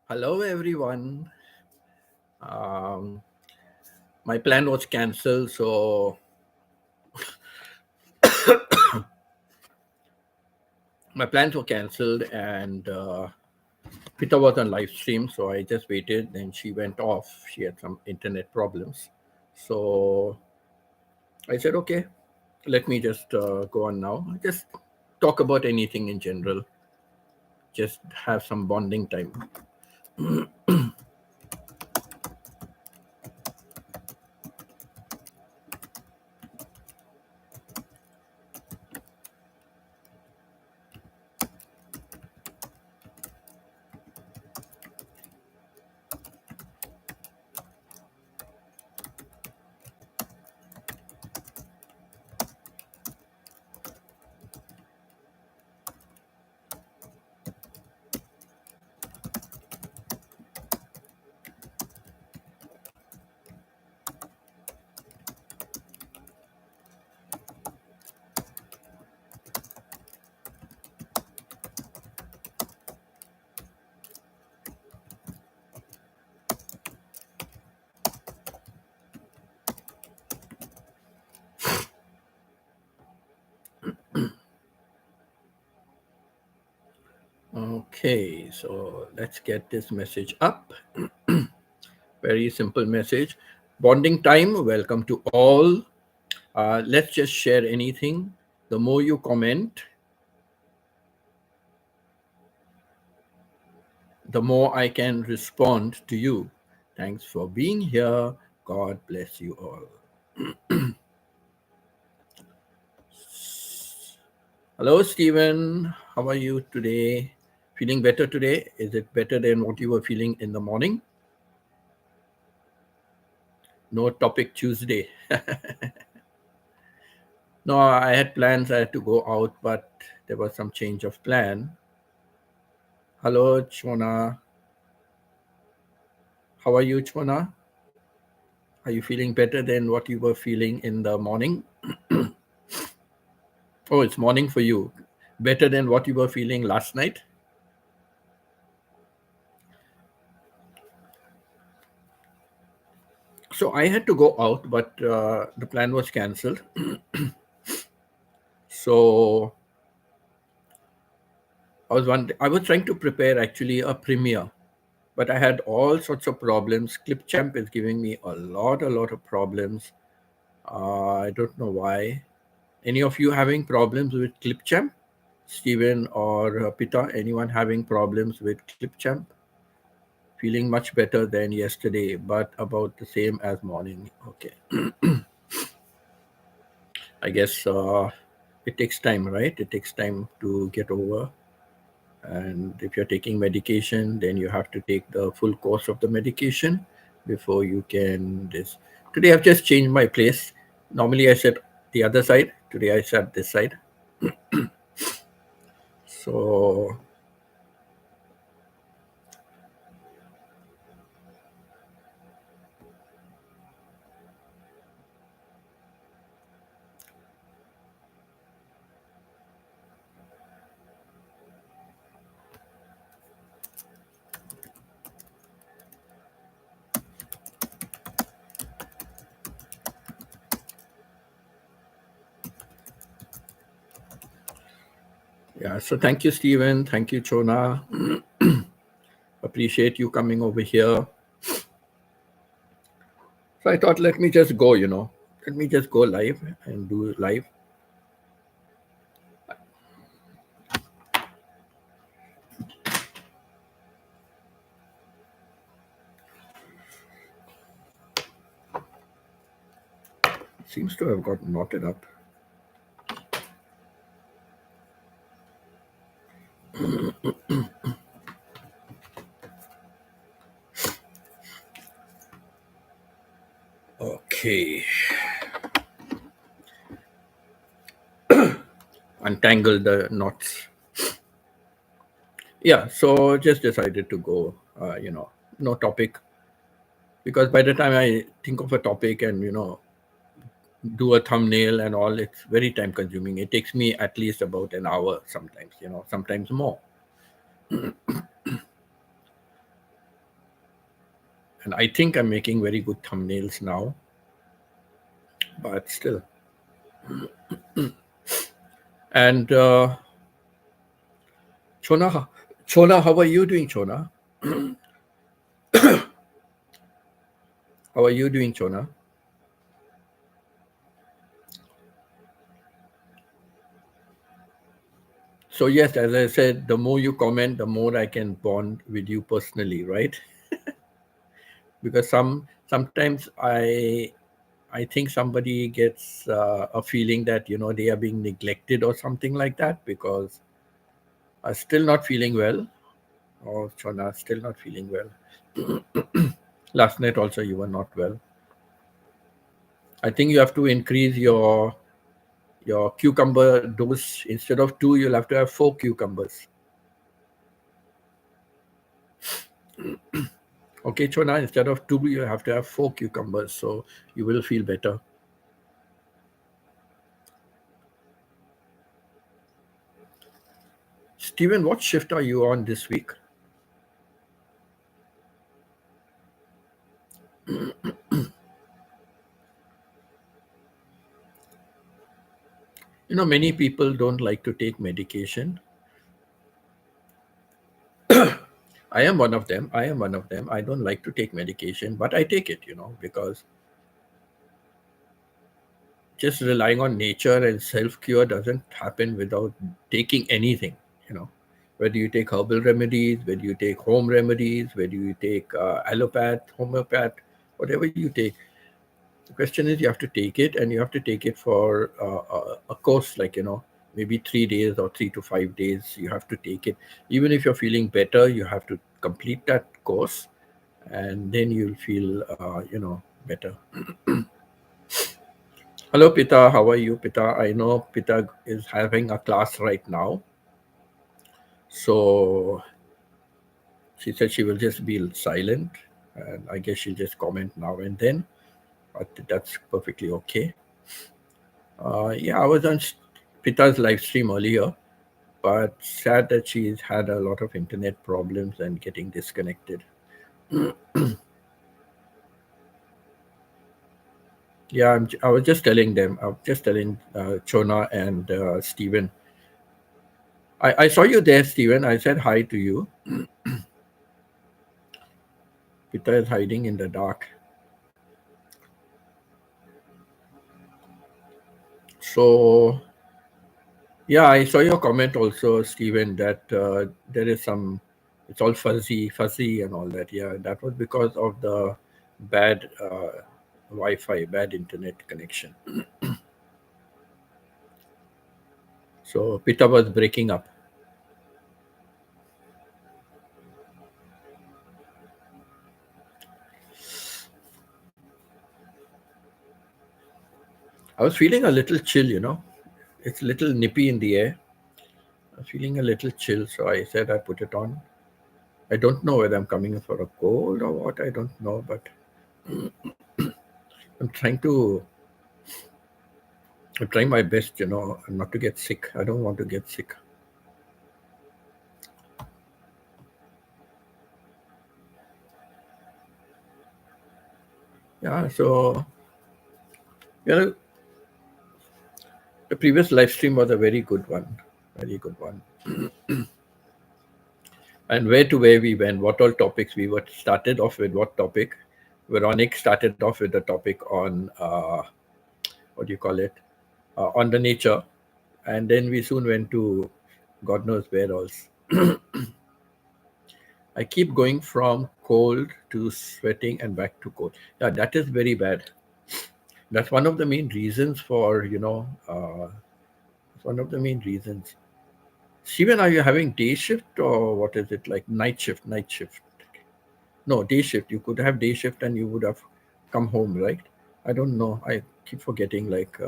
Hello, everyone. Um, my plan was cancelled, so my plans were cancelled, and Pita was on live stream, so I just waited. Then she went off. She had some internet problems, so I said, "Okay, let me just go on now. Just talk about anything in general. Just have some bonding time." Okay, so let's get this message up. Very simple message. Bonding time. Welcome to all. Let's just share anything. The more you comment, the more I can respond to you. Thanks for being here. God bless you all. Hello, Stephen. How are you today? Feeling better today? Is it better than what you were feeling in the morning? No topic Tuesday. No, I had plans. I had to go out, but there was some change of plan. Hello, Chona. How are you, Chona? Are you feeling better than what you were feeling in the morning? Oh, it's morning for you. Better than what you were feeling last night? So I had to go out, but the plan was cancelled. So I was trying to prepare actually a premiere, but I had all sorts of problems. ClipChamp is giving me a lot of problems. I don't know why. Any of you having problems with ClipChamp? Steven or Pita, anyone having problems with ClipChamp? Feeling much better than yesterday, but about the same as morning. Okay. I guess it takes time, right? It takes time to get over. And if you're taking medication, then you have to take the full course of the medication before you can this. Today I've just changed my place. Normally I sit the other side. Today I sat this side. So yeah, so thank you, Stephen. Thank you, Chona. Appreciate you coming over here. So I thought, let me just go, let me just go live and do live. Seems to have got knotted up. Okay. Untangle the knots. Yeah, so just decided to go, no topic. Because by the time I think of a topic and, do a thumbnail and all, it's very time consuming. It takes me at least about an hour sometimes, sometimes more. And I think I'm making very good thumbnails now, but still. And Chona, Chona, how are you doing, Chona? How are you doing, Chona? So yes, as I said, the more you comment, the more I can bond with you personally, right? Because sometimes I think somebody gets a feeling that they are being neglected or something like that because I'm still not feeling well. Oh, Chona, still not feeling well. Last night also you were not well. I think you have to increase your cucumber dose. Instead of two, you'll have to have four cucumbers. Okay, Chona, instead of two, you have to have four cucumbers, so you will feel better. Stephen, what shift are you on this week? Many people don't like to take medication. I am one of them. I am one of them. I don't like to take medication, but I take it, because just relying on nature and self cure doesn't happen without taking anything, you know. Whether you take herbal remedies, whether you take home remedies, whether you take allopath, homeopath, whatever you take, the question is you have to take it and you have to take it for a course, like, maybe 3 days or 3 to 5 days. You have to take it. Even if you're feeling better, you have to complete that course and then you'll feel, better. Hello, Pita. How are you, Pita? I know Pita is having a class right now. So she said she will just be silent. And I guess she'll just comment now and then. But that's perfectly okay. Yeah, I was on Pita's live stream earlier, but sad that she's had a lot of internet problems and getting disconnected. Yeah, I was just telling them, I was just telling Chona and Stephen. I saw you there, Stephen. I said hi to you. Pita is hiding in the dark. So, yeah, I saw your comment also, Stephen, that there is some, it's all fuzzy and all that. Yeah, that was because of the bad Wi Fi, bad internet connection. So, Pita was breaking up. I was feeling a little chill, It's a little nippy in the air. I was feeling a little chill, so I said I put it on. I don't know whether I'm coming for a cold or what, I don't know, but I'm trying to I'm trying my best, not to get sick. I don't want to get sick. Yeah, so you know, the previous live stream was a very good one, very good one. And where to where we went, what all topics we were started off with, what topic? Veronic started off with the topic on what do you call it? On the nature, and then we soon went to God knows where else. I keep going from cold to sweating and back to cold. Yeah, that is very bad. That's one of the main reasons for, it's one of the main reasons. Steven, are you having day shift or what is it like? Night shift, night shift. No, day shift. You could have day shift and you would have come home, right? I don't know. I keep forgetting. Like,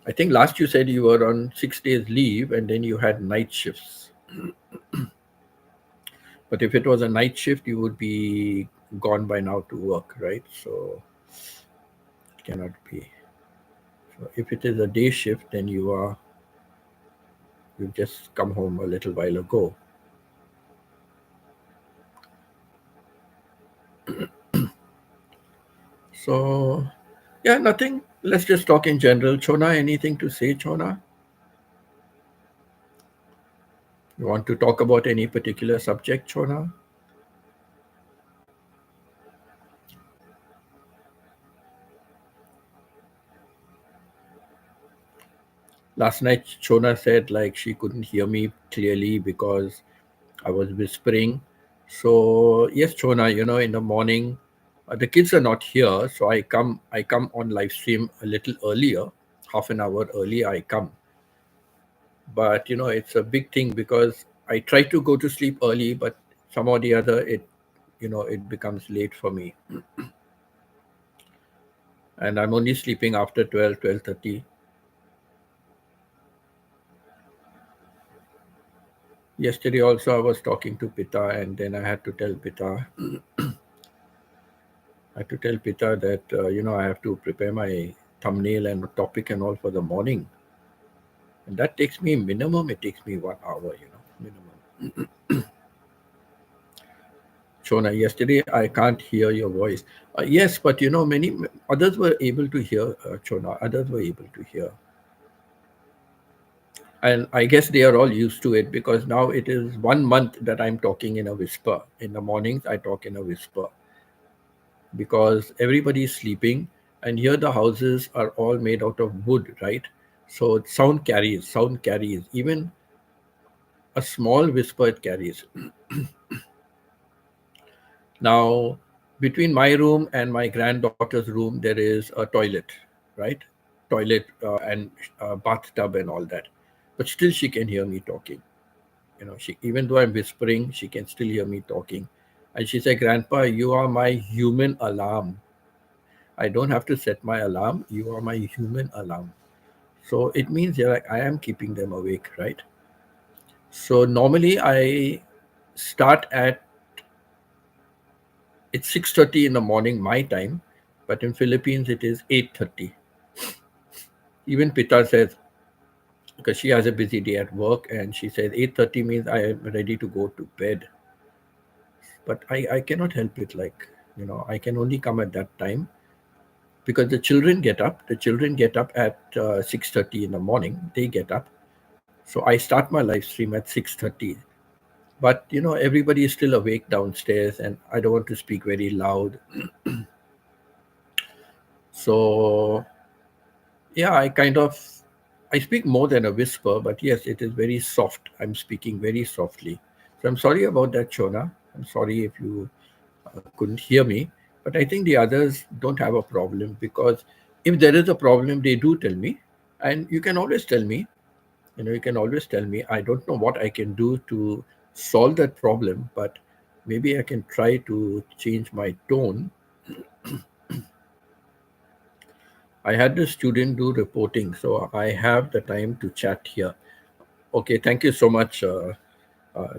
I think last you said you were on 6 days leave and then you had night shifts. But if it was a night shift, you would be gone by now to work, right? So it cannot be. So if it is a day shift, then you've just come home a little while ago. So, yeah, nothing. Let's just talk in general. Chona, anything to say, Chona? You want to talk about any particular subject, Chona? Last night, Chona said like she couldn't hear me clearly because I was whispering. So yes, Chona, in the morning, the kids are not here, so I come on live stream a little earlier, half an hour early. I come, but it's a big thing because I try to go to sleep early, but somehow or the other it becomes late for me, and I'm only sleeping after 12:30. Yesterday also I was talking to Pita, and then I had to tell Pita that I have to prepare my thumbnail and topic and all for the morning, and that takes me minimum. It takes me 1 hour, minimum. Shona, yesterday I can't hear your voice. Yes, but many others were able to hear, Shona. Others were able to hear, and I guess they are all used to it because now it is 1 month that I'm talking in a whisper. In the mornings, I talk in a whisper because everybody is sleeping, and here the houses are all made out of wood, right? So sound carries, even a small whisper it carries. Now, between my room and my granddaughter's room there is a toilet, right? Toilet, and bathtub and all that, but still she can hear me talking. She, even though I'm whispering, she can still hear me talking. And she said, "Grandpa, you are my human alarm. I don't have to set my alarm. You are my human alarm." So it means, yeah, like, I am keeping them awake, right? So normally I start at, it's 6:30 in the morning my time, but in Philippines it is 8:30. Even Pita says, because she has a busy day at work, and she says 8:30 means I am ready to go to bed. But I cannot help it. Like, I can only come at that time because the children get up. The children get up at 6:30 in the morning. They get up. So I start my live stream at 6:30. But everybody is still awake downstairs, and I don't want to speak very loud. So yeah, I speak more than a whisper, but yes, it is very soft. I'm speaking very softly. So I'm sorry about that, Shona. I'm sorry if you couldn't hear me, but I think the others don't have a problem, because if there is a problem, they do tell me, and you can always tell me. You can always tell me. I don't know what I can do to solve that problem, but maybe I can try to change my tone. I had the student do reporting, so I have the time to chat here. Okay, thank you so much.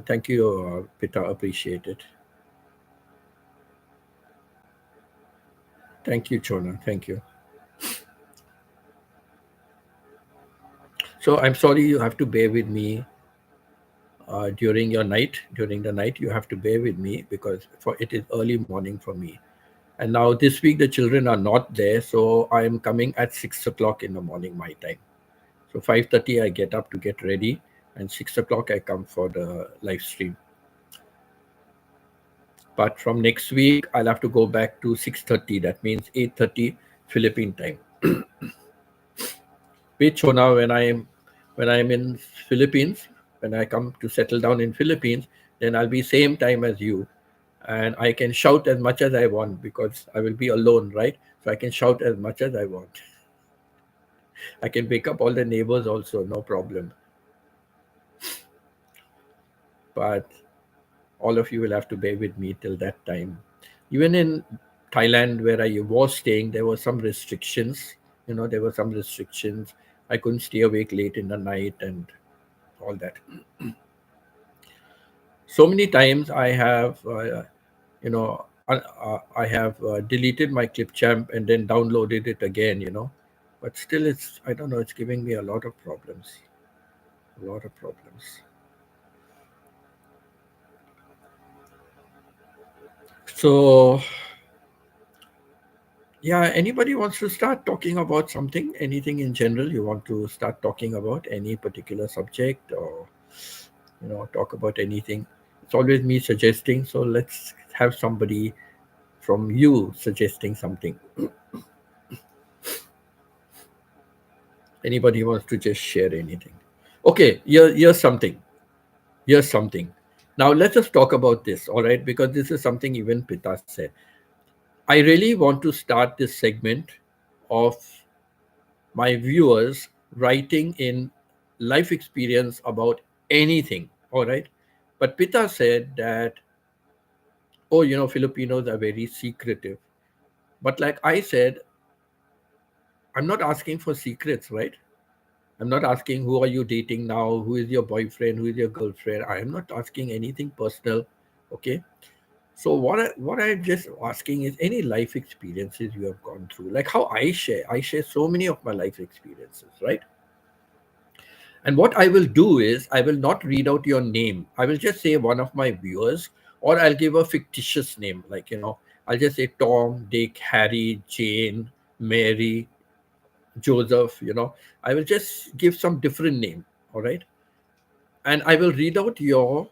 Thank you, Pita. Appreciate it. Thank you, Chona. Thank you. So I'm sorry you have to bear with me during your night. During the night, you have to bear with me because for it is early morning for me. And now this week the children are not there, so I am coming at 6 o'clock in the morning my time. So 5:30 I get up to get ready, and 6 o'clock I come for the live stream. But from next week I'll have to go back to 6:30. That means 8:30 Philippine time. Which so now when I'm in Philippines, when I come to settle down in Philippines, then I'll be same time as you, and I can shout as much as I want because I will be alone, right? So I can shout as much as I want. I can wake up all the neighbors also, no problem. But all of you will have to bear with me till that time. Even in Thailand, where I was staying, there were some restrictions. There were some restrictions. I couldn't stay awake late in the night and all that. So many times I have, I have deleted my clipchamp and then downloaded it again. But still, I don't know. It's giving me a lot of problems. A lot of problems. So Yeah, anybody wants to start talking about something, anything in general you want to start talking about, any particular subject, or talk about anything? It's always me suggesting, so let's have somebody from you suggesting something. Anybody wants to just share anything? Okay, here's something. Here's something. Now let us talk about this, all right? Because this is something even Pita said. I really want to start this segment of my viewers writing in life experience about anything, all right? But Pita said that, oh, Filipinos are very secretive. But like I said, I'm not asking for secrets, right? I'm not asking who are you dating now, who is your boyfriend, who is your girlfriend. I am not asking anything personal, okay? So what I'm just asking is any life experiences you have gone through, like how I share so many of my life experiences, right? And what I will do is I will not read out your name. I will just say one of my viewers, or I'll give a fictitious name, like I'll just say Tom, Dick, Harry, Jane, Mary, Joseph. I will just give some different name, all right? And I will read out your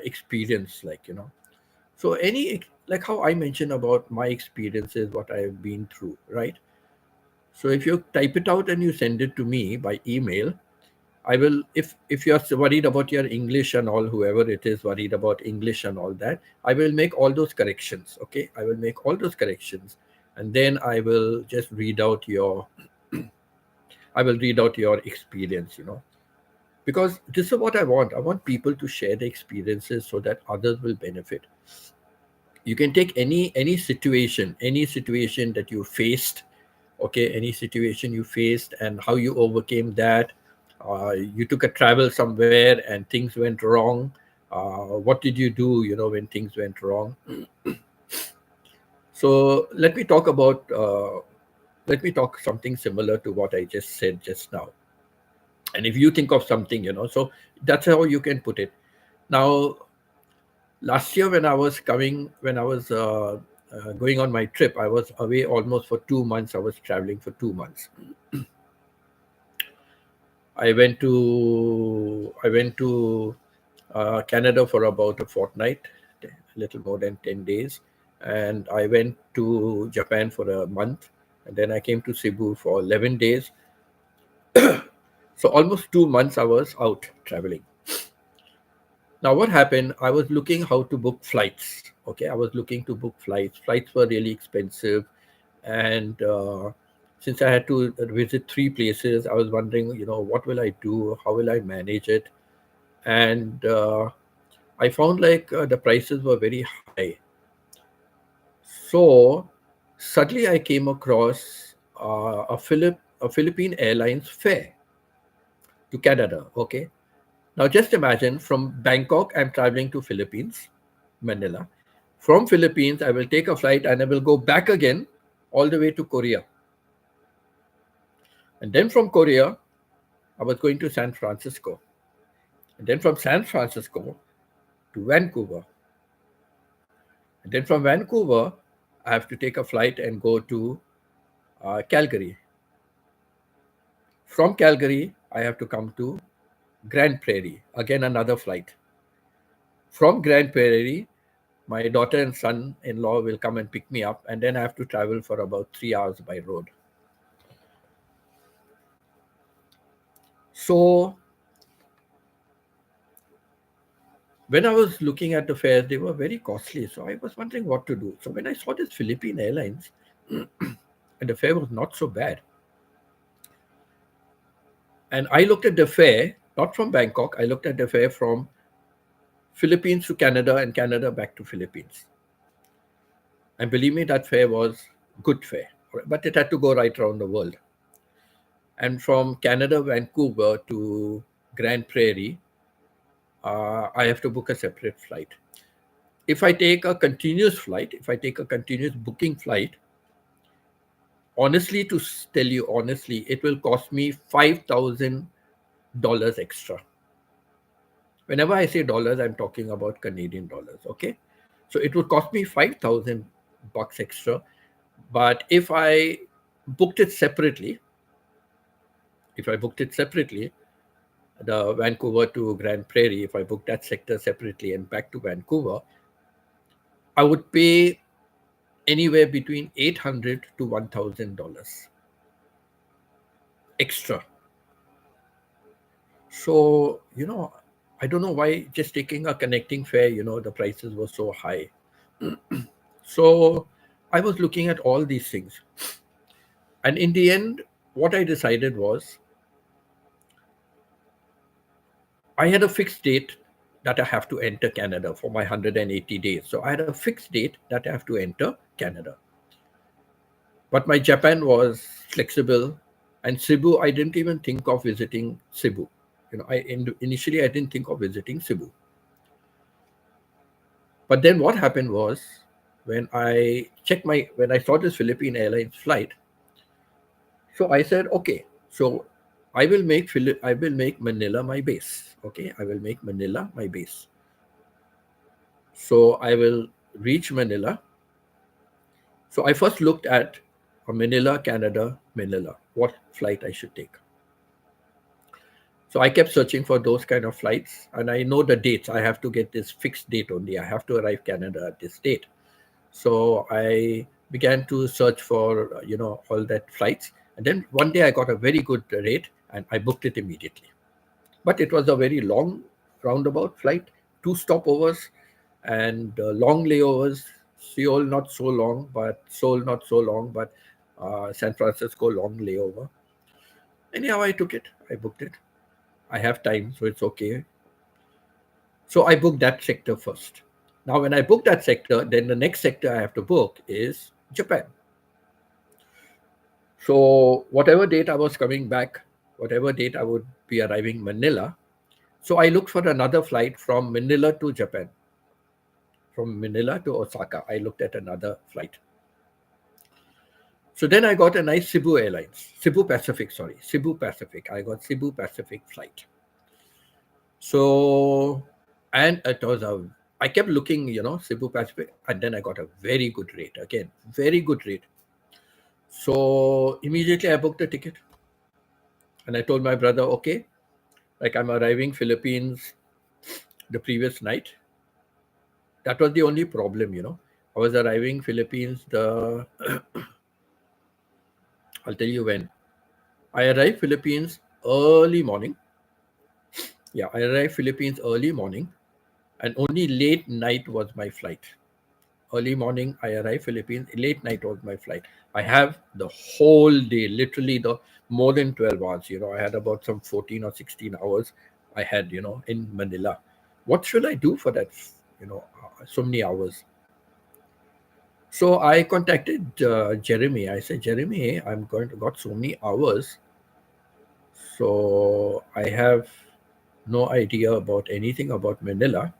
experience, like so like how I mentioned about my experiences, what I've been through, right? So if you type it out and you send it to me by email, I will, if you're worried about your English and all, whoever it is worried about English and all that, I will make all those corrections. Okay, I will make all those corrections, and then I will read out your experience. Because this is what I want. I want people to share the experiences so that others will benefit. You can take any situation that you faced, okay, any situation you faced and how you overcame that. You took a travel somewhere and things went wrong. What did you do when things went wrong? So let me talk something similar to what I just said just now. And if you think of something, so that's how you can put it. Now, last year when I was going on my trip, I was away almost for 2 months. I was traveling for 2 months. I went to Canada for about a fortnight, a little more than 10 days, and I went to Japan for a month, and then I came to Cebu for 11 days. So almost 2 months I was out traveling. Now what happened? I was looking how to book flights. Okay, I was looking to book flights. Flights were really expensive, and since I had to visit three places, I was wondering, what will I do? How will I manage it? And I found like the prices were very high. So suddenly I came across a Philippine Airlines fare to Canada. Okay, now just imagine from Bangkok I'm traveling to Philippines, Manila. From Philippines I will take a flight and I will go back again all the way to Korea, and then from Korea I was going to San Francisco, and then from San Francisco to Vancouver, and then from Vancouver I have to take a flight and go to Calgary. From Calgary, I have to come to Grand Prairie, again another flight. From Grand Prairie, my daughter and son in law will come and pick me up, and then I have to travel for about 3 hours by road. So, when I was looking at the fares, they were very costly. So, I was wondering what to do. So, when I saw this Philippine Airlines, and the fare was not so bad, and I looked at the fare, not from Bangkok, I looked at the fare from Philippines to Canada and Canada back to Philippines. And believe me, that fare was good fare, but it had to go right around the world. And from Canada, Vancouver to Grand Prairie, I have to book a separate flight. If I take a continuous booking flight, honestly, to tell you honestly, it will cost me $5,000 extra. Whenever I say dollars, I'm talking about Canadian dollars. Okay, so it would cost me bucks extra. But booked it separately, if I booked it separately, the Vancouver to Grand Prairie, if I booked that sector separately and back to Vancouver, I would pay anywhere between $800 to $1,000 extra. So, I don't know why just taking a connecting fare, the prices were so high. So I was looking at all these things. And in the end, what I decided was I had a fixed date that I have to enter Canada for my 180 days. So I had a fixed date that I have to enter Canada. But my Japan was flexible, and Cebu, I didn't even think of visiting Cebu. Initially I didn't think of visiting Cebu. But then what happened was when when I saw this Philippine Airlines flight, so I said, okay, so I will make Manila my base. Okay, I will make Manila my base. So I will reach Manila. So I first looked at Manila, Canada, Manila, what flight I should take. So I kept searching for those kind of flights, and I know the dates. I have to get this fixed date only. I have to arrive Canada at this date. So I began to search for all that flights, and then one day I got a very good rate, and I booked it immediately. But it was a very long roundabout flight, 2 stopovers, and long layovers. Seoul not so long, but San Francisco long layover. Anyhow, I took it. I booked it. I have time, so it's okay. So I booked that sector first. Now, when I book that sector, then the next sector I have to book is Japan. So whatever date I was coming back, whatever date I would be arriving Manila, so I looked for another flight from Manila to Japan. From Manila to Osaka, I looked at another flight. So then I got a nice Cebu Pacific. I got Cebu Pacific flight. So, and I kept looking, Cebu Pacific, and then I got a very good rate. Again, very good rate. So immediately I booked a ticket. And I told my brother, okay, like I'm arriving Philippines the previous night. That was the only problem, I was arriving Philippines I'll tell you when. I arrived Philippines early morning. Yeah, I arrived Philippines early morning, and only late night was my flight. Early morning, I arrived Philippines. Late night was my flight. I have the whole day, literally the more than 12 hours. I had about some 14 or 16 hours I had, in Manila. What should I do for that, so many hours? So I contacted Jeremy. I said, Jeremy, got so many hours. So I have no idea about anything about Manila.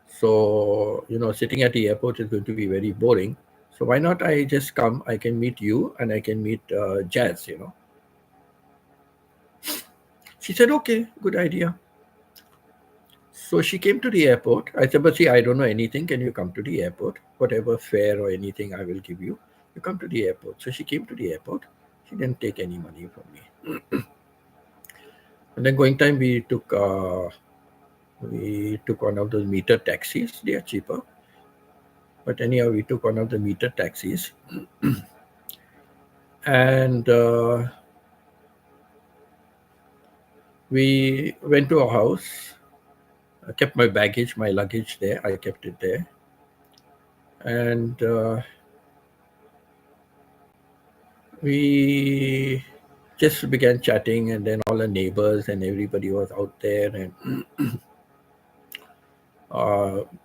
So, sitting at the airport is going to be very boring. So why not I just come? I can meet you and I can meet Jazz, She said, okay, good idea. So she came to the airport. I said, but see, I don't know anything. Can you come to the airport? Whatever fare or anything I will give you. You come to the airport. So she came to the airport. She didn't take any money from me. And then going time, we took one of those meter taxis. They are cheaper. But anyhow, we took one of the meter taxis. And we went to a house. I kept my luggage there. I kept it there. And we just began chatting, and then all the neighbors and everybody was out there, and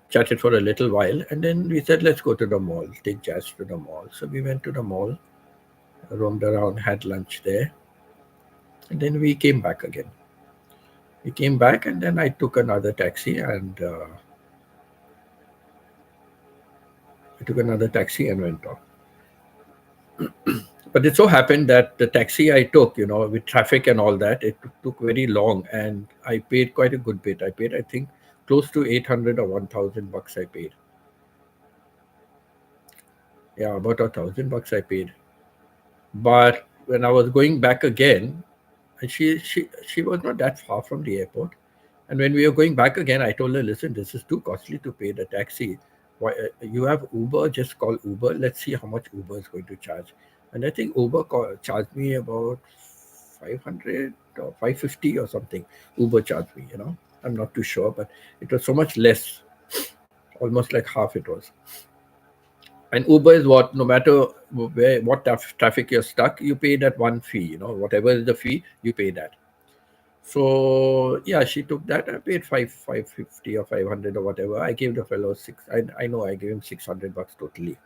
chatted for a little while. And then we said, let's go to the mall, take Jazz to the mall. So we went to the mall, roamed around, had lunch there. And then we came back again. We came back, and then I took another taxi, and went off. But it so happened that the taxi I took, with traffic and all that, it took very long, and I paid quite a good bit. I paid, I think, close to 800 or 1,000 bucks I paid. Yeah, about $1,000 I paid. But when I was going back again, and she was not that far from the airport. And when we were going back again, I told her, "Listen, this is too costly to pay the taxi. Why you have Uber? Just call Uber. Let's see how much Uber is going to charge." And I think charged me about 500 or 550 or something. Uber charged me. I'm not too sure, but it was so much less, almost like half it was. And Uber is what, no matter what traffic you're stuck, you pay that one fee. Whatever is the fee, you pay that. So yeah, she took that. I paid 550 or 500 or whatever. I gave the fellow six. I know I gave him $600 totally.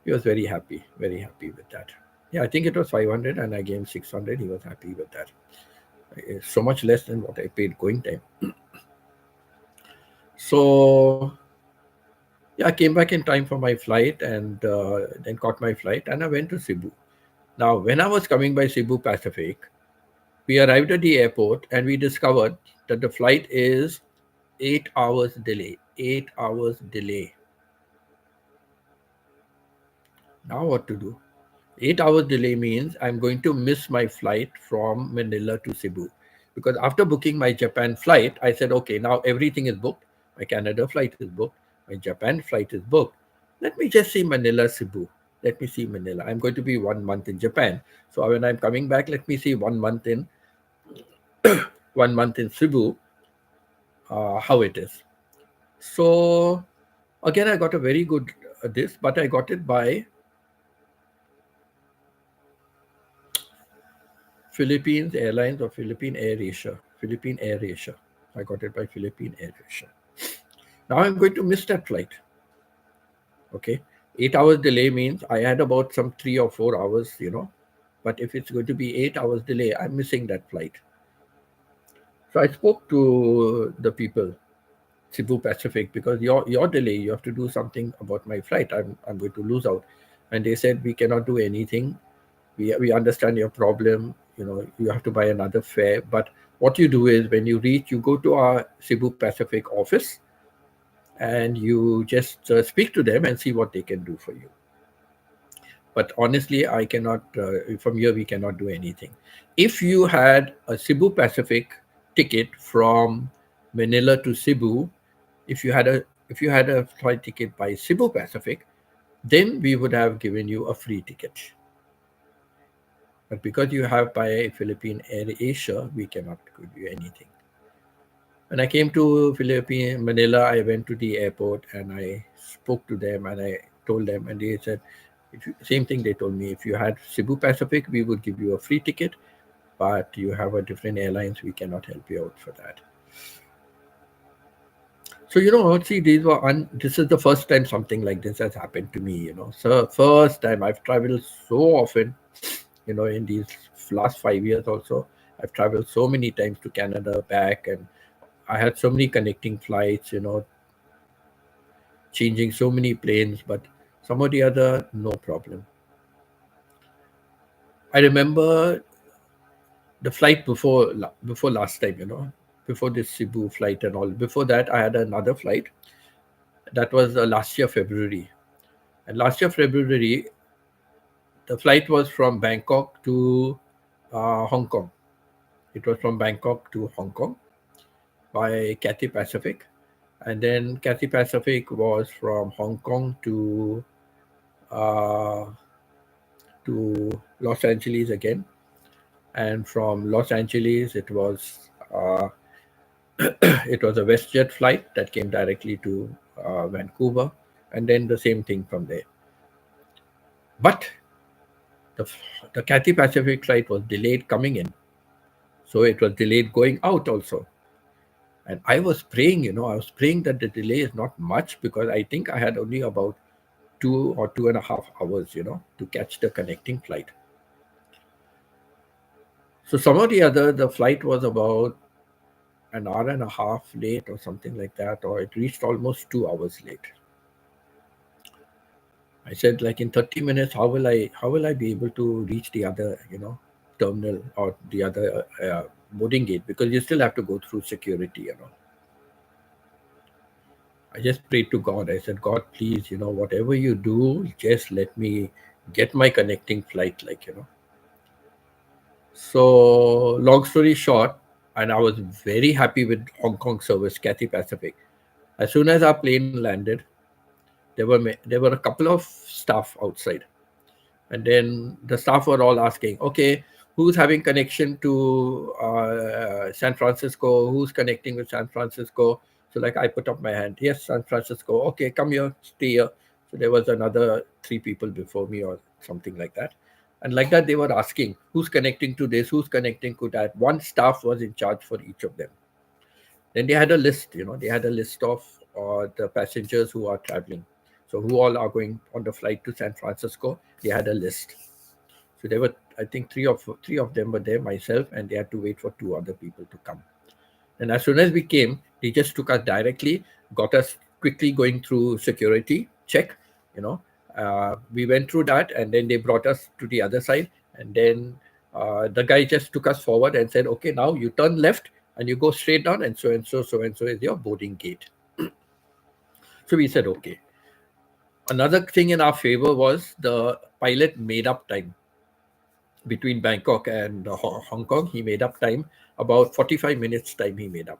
He was very happy with that. Yeah, I think it was 500, and I gave him 600. He was happy with that. It's so much less than what I paid going time. So yeah, I came back in time for my flight, and then caught my flight, and I went to Cebu. Now, when I was coming by Cebu Pacific, we arrived at the airport and we discovered that the flight is 8 hours delay. 8 hours delay. Now what to do? 8 hours delay means I'm going to miss my flight from Manila to Cebu. Because after booking my Japan flight, I said, okay, now everything is booked. My Canada flight is booked. My Japan flight is booked. Let me just see Manila, Cebu. Let me see Manila. I'm going to be 1 month in Japan. So when I'm coming back, let me see 1 month in 1 month in Cebu, how it is. So again, I got a very good this, but I got it by Philippines Airlines or Philippine Air Asia. Philippine Air Asia. I got it by Philippine Air Asia. Now I'm going to miss that flight. Okay. 8 hours delay means I had about some 3 or 4 hours. But if it's going to be 8 hours delay, I'm missing that flight. So I spoke to the people, Cebu Pacific, because your delay, you have to do something about my flight. I'm going to lose out. And they said we cannot do anything. We understand your problem. You have to buy another fare. But what you do is when you reach, you go to our Cebu Pacific office and you just speak to them and see what they can do for you. But honestly, I cannot, from here, we cannot do anything. If you had a Cebu Pacific ticket from Manila to Cebu, if you had a flight ticket by Cebu Pacific, then we would have given you a free ticket. But because you have by Philippine Air Asia, we cannot give you anything. When I came to Philippine Manila, I went to the airport and I spoke to them and I told them, and they said, same thing they told me. If you had Cebu Pacific, we would give you a free ticket, but you have a different airlines, we cannot help you out for that. So see, this is the first time something like this has happened to me. So first time I've traveled so often. In these last 5 years also, I've traveled so many times to Canada back, and I had so many connecting flights. Changing so many planes, but some or the other, no problem. I remember the flight before last time. Before this Cebu flight and all. Before that, I had another flight. That was last year February, and last year February, the flight was from Bangkok to Hong Kong. It was from Bangkok to Hong Kong by Cathay Pacific, and then Cathay Pacific was from Hong Kong uh, to Los Angeles again, and from Los Angeles it was a WestJet flight that came directly to Vancouver, and then the same thing from there. But the the Cathay Pacific flight was delayed coming in, so it was delayed going out also. And I was praying, that the delay is not much because I think I had only about 2 or 2.5 hours, to catch the connecting flight. So some or the other, the flight was about an hour and a half late or something like that, or it reached almost 2 hours late. I said, like in 30 minutes, how will I be able to reach the other, terminal or the other boarding gate, because you still have to go through security. I just prayed to God. I said, God, please, whatever you do, just let me get my connecting flight, So, long story short, and I was very happy with Hong Kong service, Cathay Pacific. As soon as our plane landed, there were a couple of staff outside, and then the staff were all asking, okay, who's having connection to San Francisco? Who's connecting with San Francisco? So like I put up my hand, yes, San Francisco. Okay, come here, stay here. So there was another three people before me or something like that. And like that, they were asking, who's connecting to this? Who's connecting to that? One staff was in charge for each of them. Then they had a list, they had a list of the passengers who are traveling. So who all are going on the flight to San Francisco? They had a list. So there were, I think, three of them were there, myself, and they had to wait for two other people to come. And as soon as we came, they just took us directly, got us quickly going through security check. You know, we went through that, and then they brought us to the other side, and then the guy just took us forward and said, "Okay, now you turn left and you go straight down, and so and so, so and so is your boarding gate." So we said, "Okay." Another thing in our favor was the pilot made up time between Bangkok and Hong Kong. He made up time, about 45 minutes time he made up.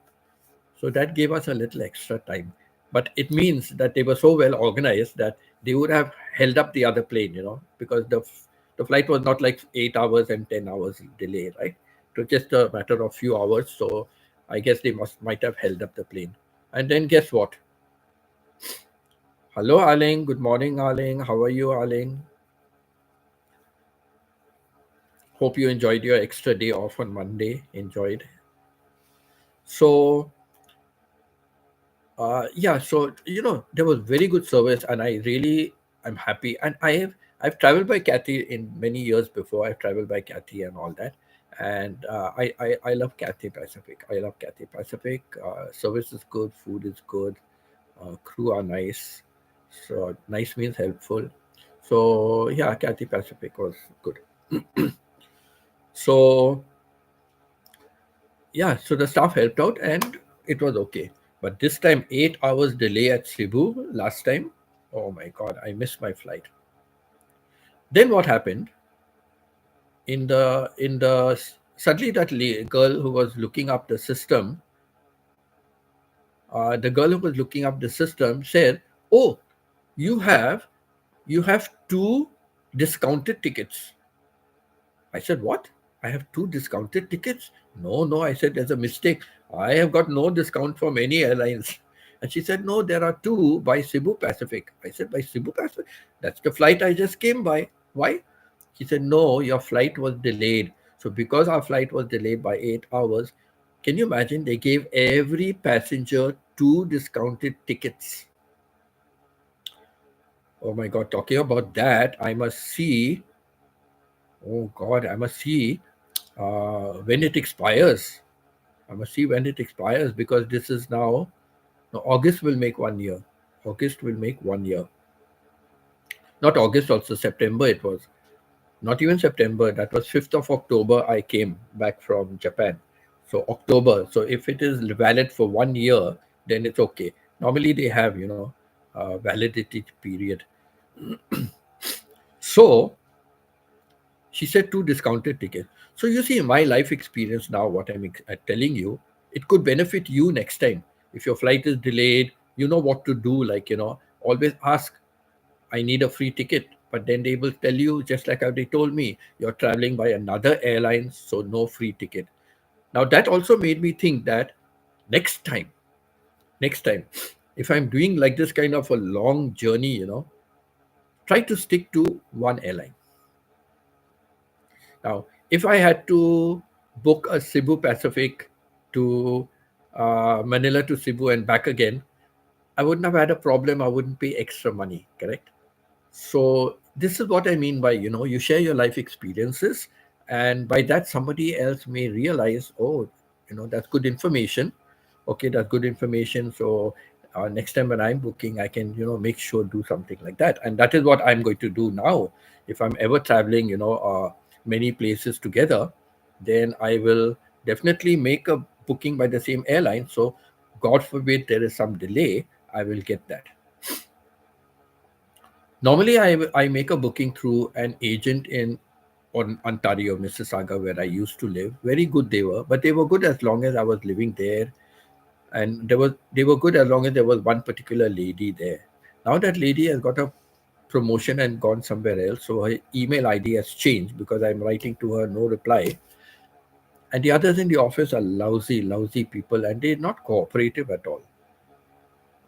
So that gave us a little extra time. But it means that they were so well organized that they would have held up the other plane, because the flight was not like 8 hours and 10 hours delay, right? It was just a matter of few hours. So I guess they might have held up the plane. And then guess what? Hello, Aling. Good morning, Aling. How are you, Aling? Hope you enjoyed your extra day off on Monday. Enjoyed. So yeah, so there was very good service, and I'm happy. And I've traveled by Cathay in many years before. I've traveled by Cathay and all that, and I love Cathay Pacific. I love Cathay Pacific. Service is good, food is good, crew are nice. So nice means helpful. So yeah, Cathay Pacific was good. So yeah, so the staff helped out and it was okay. But this time, 8 hours delay at Cebu last time. Oh my God, I missed my flight. Then what happened? Suddenly that girl who was looking up the system, the girl who was looking up the system said, "Oh, you have you have two discounted tickets." I said, "What? I have two discounted tickets?" No, no, I said, "There's a mistake. I have got no discount from any airlines." And she said, "No, there are two by Cebu Pacific." I said, "By Cebu Pacific? That's the flight I just came by. Why?" She said, "No, your flight was delayed. So, because our flight was delayed by 8 hours, can you imagine? They gave every passenger two discounted tickets." Oh my God, talking about that, I must see. Oh God, I must see when it expires. I must see when it expires because this is now, no, August will make 1 year. August will make 1 year. Not August, also September it was. Not even September. That was 5th of October. I came back from Japan. So October. So if it is valid for 1 year, then it's okay. Normally they have, validity period. So she said two discounted tickets. So you see, my life experience now, what I'm telling you, it could benefit you next time. If your flight is delayed, you know what to do. Like, always ask, I need a free ticket. But then they will tell you, just like how they told me, you're traveling by another airline, so no free ticket. Now, that also made me think that next time, next time, if I'm doing like this kind of a long journey, try to stick to one airline. Now, if I had to book a Cebu Pacific to Manila to Cebu and back again, I wouldn't have had a problem. I wouldn't pay extra money, correct? So this is what I mean by, you share your life experiences, and by that somebody else may realize, oh, that's good information. Okay, that's good information. So next time when I'm booking, I can, make sure do something like that. And that is what I'm going to do now. If I'm ever traveling, many places together, then I will definitely make a booking by the same airline. So God forbid there is some delay, I will get that. Normally, I make a booking through an agent in on Ontario, Mississauga, where I used to live. Very good they were, but they were good as long as I was living there, and they were good as long as there was one particular lady there. Now that lady has got a promotion and gone somewhere else, so her email ID has changed because I'm writing to her, no reply. And the others in the office are lousy, lousy people, and they're not cooperative at all.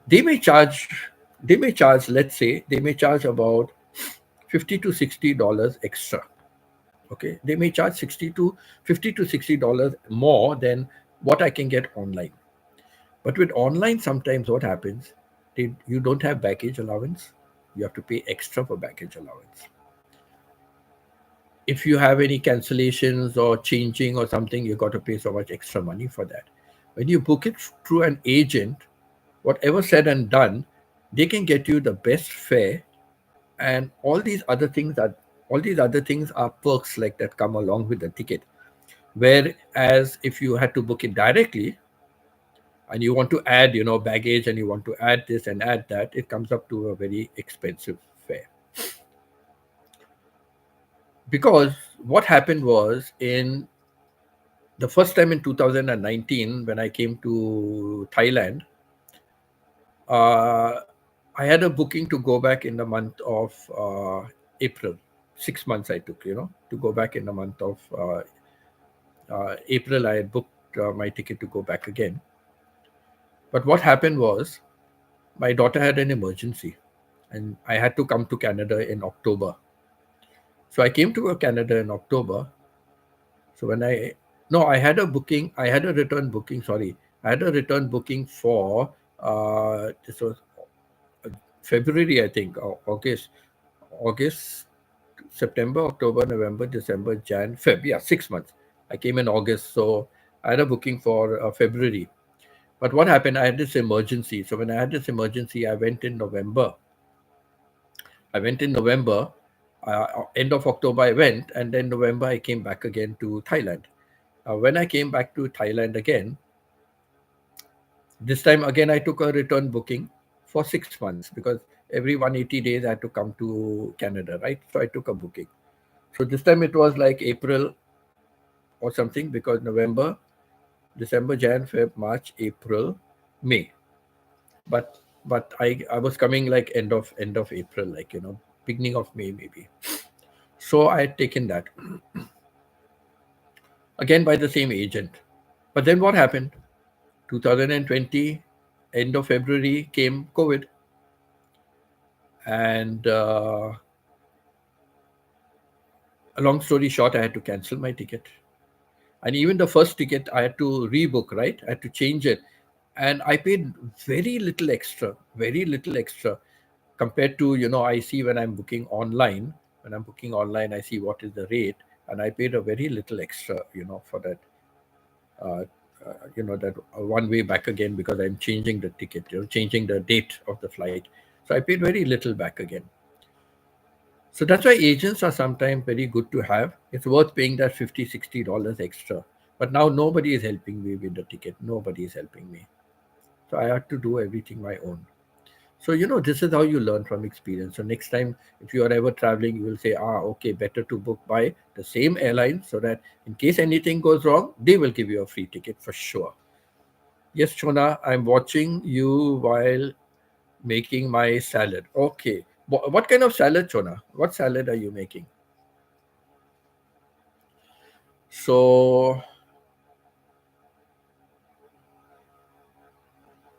They may charge, they may charge, let's say, they may charge about $50 to $60 extra. Okay, they may charge 50 to $60 more than what I can get online. But with online, sometimes what happens, you don't have baggage allowance. You have to pay extra for baggage allowance. If you have any cancellations or changing or something, you got to pay so much extra money for that. When you book it through an agent, whatever said and done, they can get you the best fare, and all these other things are perks like that come along with the ticket. Whereas if you had to book it directly and you want to add, baggage, and you want to add this and add that, it comes up to a very expensive fare. Because what happened was, in the first time in 2019 when I came to Thailand, uh, I had a booking to go back in the month of April. 6 months I took, to go back in the month of April. I had booked my ticket to go back again. But what happened was, my daughter had an emergency, and I had to come to Canada in October. So I came to Canada in October. So I had a booking, I had a return booking, sorry. I had a return booking for, this was February, I think, or August, September, October, November, December, Jan, Feb. Yeah, 6 months. I came in August, so I had a booking for February. But what happened? I had this emergency. So when I had this emergency, I went in November. I went in November. End of October, I went, and then November, I came back again to Thailand. When I came back to Thailand again, this time again, I took a return booking for 6 months, because every 180 days I had to come to Canada, right? So I took a booking. So this time it was like April or something, because November, December, Jan, Feb, March, April, May. But I was coming like end of April, like, beginning of May maybe. So I had taken that again by the same agent. But then what happened? 2020, end of February came COVID, and a long story short, I had to cancel my ticket. And even the first ticket, I had to rebook, right? I had to change it. And I paid very little extra compared to, I see when I'm booking online. When I'm booking online, I see what is the rate. And I paid a very little extra, for that, uh, that one way back again, because I'm changing the ticket, changing the date of the flight. So I paid very little back again. So that's why agents are sometimes very good to have. It's worth paying that $50 to $60 extra. But now nobody is helping me with the ticket. Nobody is helping me. So I have to do everything my own. So, this is how you learn from experience. So next time, if you are ever traveling, you will say, okay, better to book by the same airline, so that in case anything goes wrong, they will give you a free ticket for sure. Yes, Chona, I'm watching you while making my salad. Okay. What kind of salad, Chona? What salad are you making? So,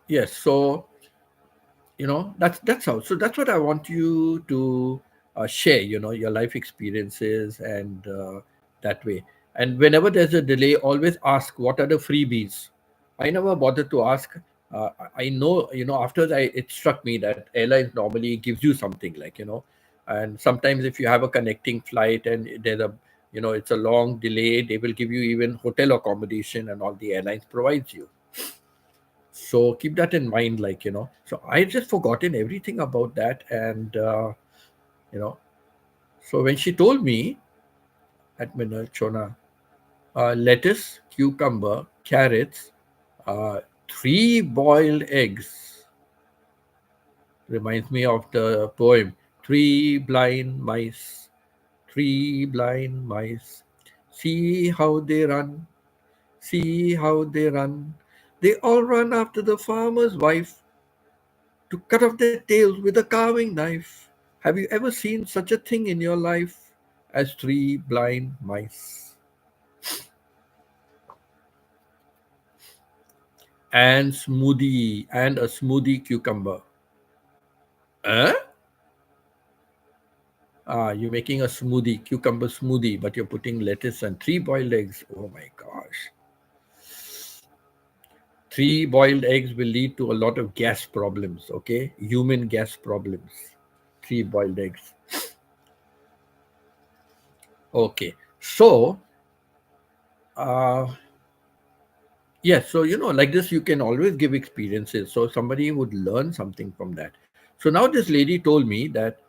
yes. So, that's how. So that's what I want you to share, your life experiences, and that way. And whenever there's a delay, always ask, what are the freebies. I never bothered to ask. I know, after it struck me that airlines normally gives you something, like, and sometimes if you have a connecting flight and there's a, it's a long delay, they will give you even hotel accommodation, and all the airlines provides you. So keep that in mind, like, so I just forgotten everything about that. And you know so when she told me, Admiral Chona, lettuce, cucumber, carrots, uh, 3 boiled eggs, Reminds me of the poem, Three Blind Mice, Three Blind Mice. See how they run, see how they run. They all run after the farmer's wife to cut off their tails with a carving knife. Have you ever seen such a thing in your life as three blind mice? And a smoothie cucumber. Huh? Ah, you're making a smoothie, cucumber smoothie, but you're putting lettuce and three boiled eggs. Oh my gosh. Three boiled eggs will lead to a lot of gas problems, okay? Human gas problems. Three boiled eggs. Okay. So, uh, yes, so like this, you can always give experiences. So somebody would learn something from that. So now this lady told me that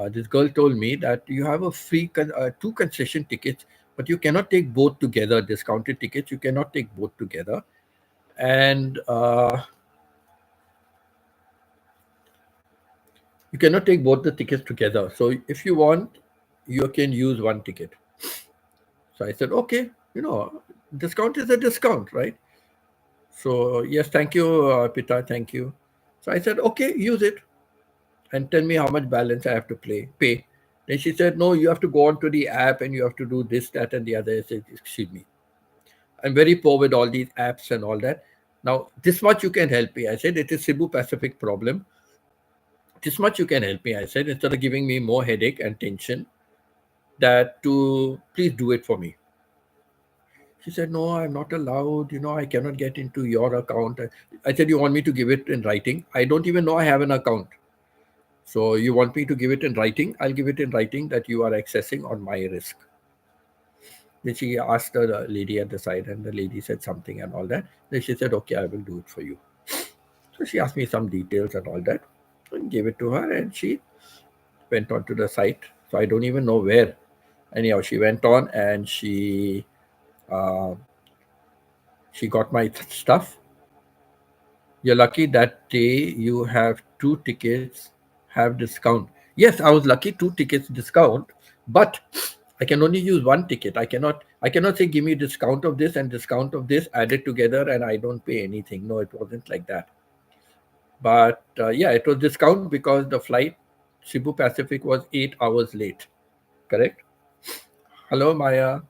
this girl told me that you have a two concession tickets, but you cannot take both together. Discounted tickets, you cannot take both together, and you cannot take both the tickets together. So if you want, you can use one ticket. So I said, okay, discount is a discount, right? So yes, thank you, Pita, thank you. So I said, okay, use it and tell me how much balance I have to pay. Then she said, no, you have to go onto the app and you have to do this, that, and the other. I said, excuse me, I'm very poor with all these apps and all that. Now, this much you can help me. I said, it is Cebu Pacific problem. This much you can help me. I said, instead of giving me more headache and tension, that to please do it for me. She said, no, I'm not allowed. I cannot get into your account. I said, you want me to give it in writing? I don't even know I have an account. So you want me to give it in writing? I'll give it in writing that you are accessing on my risk. Then she asked the lady at the side, and the lady said something and all that. Then she said, okay, I will do it for you. So she asked me some details and all that, and gave it to her, and she went on to the site. So I don't even know where. Anyhow, she went on and uh, she got my stuff. You're lucky that day you have two tickets have discount. Yes, I was lucky, two tickets discount, but I can only use one ticket. I cannot say give me discount of this and discount of this added together and I don't pay anything. No, it wasn't like that. But yeah, it was discount because the flight Cebu Pacific was 8 hours late. Correct? Hello, Maya.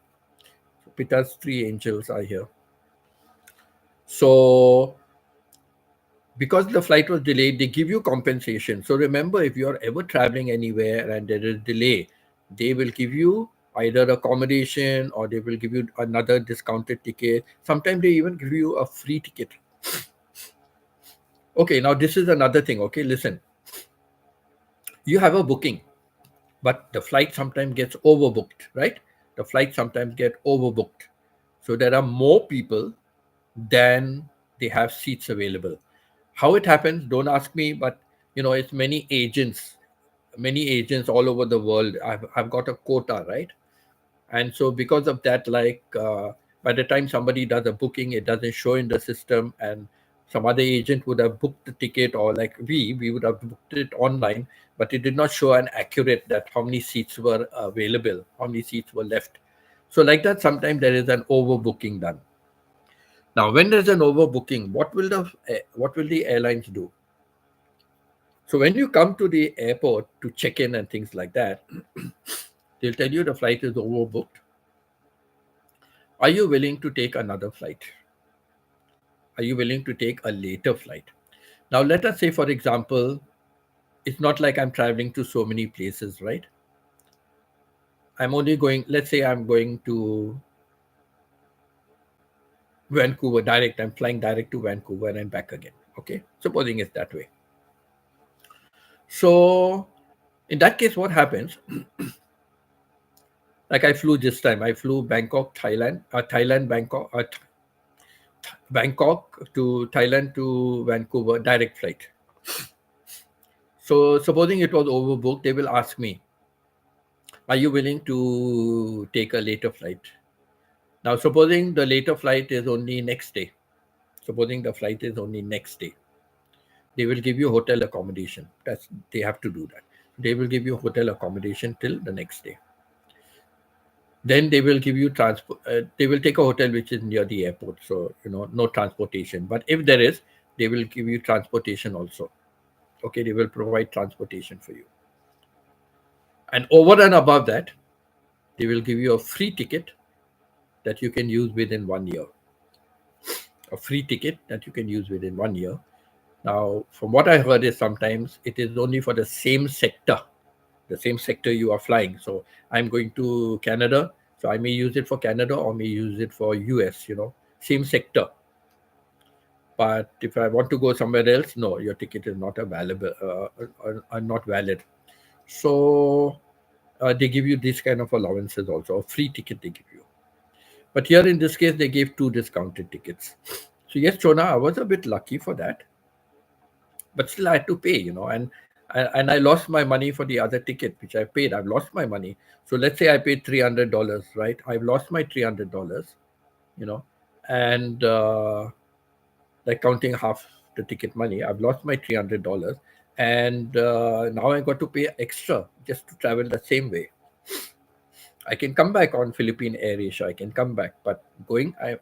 Pita's three angels are here. So because the flight was delayed, they give you compensation. So remember, if you are ever traveling anywhere and there is delay, they will give you either accommodation or they will give you another discounted ticket. Sometimes they even give you a free ticket. Okay, now this is another thing. Okay, listen, you have a booking, but the flight sometimes gets overbooked, right? The flight sometimes get overbooked. So there are more people than they have seats available. How it happens, don't ask me, but it's many agents all over the world. I've got a quota, right? And so because of that, like by the time somebody does a booking, it doesn't show in the system, and some other agent would have booked the ticket, or like we would have booked it online, but it did not show an accurate that how many seats were available, how many seats were left. So like that, sometimes there is an overbooking done. Now, when there's an overbooking, what will the airlines do? So when you come to the airport to check in and things like that, they'll tell you the flight is overbooked. Are you willing to take another flight? Are you willing to take a later flight? Now, let us say, for example, it's not like I'm traveling to so many places, right? I'm only going, let's say I'm going to Vancouver direct. I'm flying direct to Vancouver and back again. Okay. Supposing it's that way. So, in that case, what happens? Like I flew this time. I flew Bangkok, Thailand, Bangkok to Thailand to Vancouver direct flight. So supposing it was overbooked, they will ask me, "Are you willing to take a later flight?" Now, supposing the later flight is only next day. Supposing the flight is only next day. they will give you hotel accommodation. They have to do that. They will give you hotel accommodation till the next day. Then they will give you transport. They will take a hotel which is near the airport, so no transportation. But if there is, they will give you transportation also. Okay, they will provide transportation for you. And over and above that, they will give you a free ticket that you can use within 1 year. A free ticket that you can use within 1 year. Now, from what I heard is sometimes it is only for the same sector you are flying. So I'm going to Canada, so I may use it for Canada or may use it for US, same sector. But if I want to go somewhere else, no, your ticket is not available, not valid. So they give you this kind of allowances also, a free ticket they give you. But here in this case, they gave 2 discounted tickets. So yes, Chona, I was a bit lucky for that. But still I had to pay, and I lost my money for the other ticket which I paid. I've lost my money. So let's say I paid $300, right? I've lost my $300, and like counting half the ticket money, I've lost my $300, and now I got to pay extra just to travel the same way. I can come back on Philippine Air Asia. I can come back, but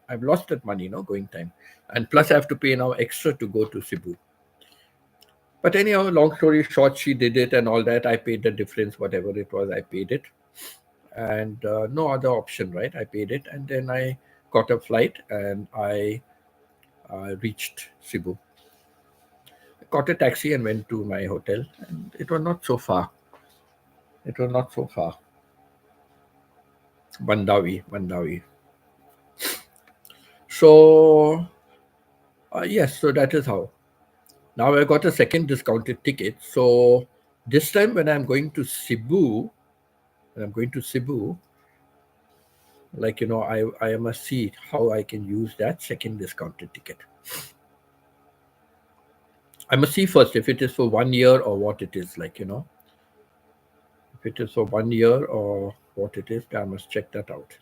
I've lost that money, going time, and plus I have to pay now extra to go to Cebu. But anyhow, long story short, she did it and all that. I paid the difference, whatever it was, I paid it. And no other option, right? I paid it. And then I got a flight and I reached Cebu. I got a taxi and went to my hotel. And it was not so far. It was not so far. Bandawi. So, yes, so that is how. Now I got a second discounted ticket. So this time when I'm going to Cebu, I must see how I can use that second discounted ticket. I must see first if it is for 1 year or what it is, if it is for 1 year or what it is, I must check that out.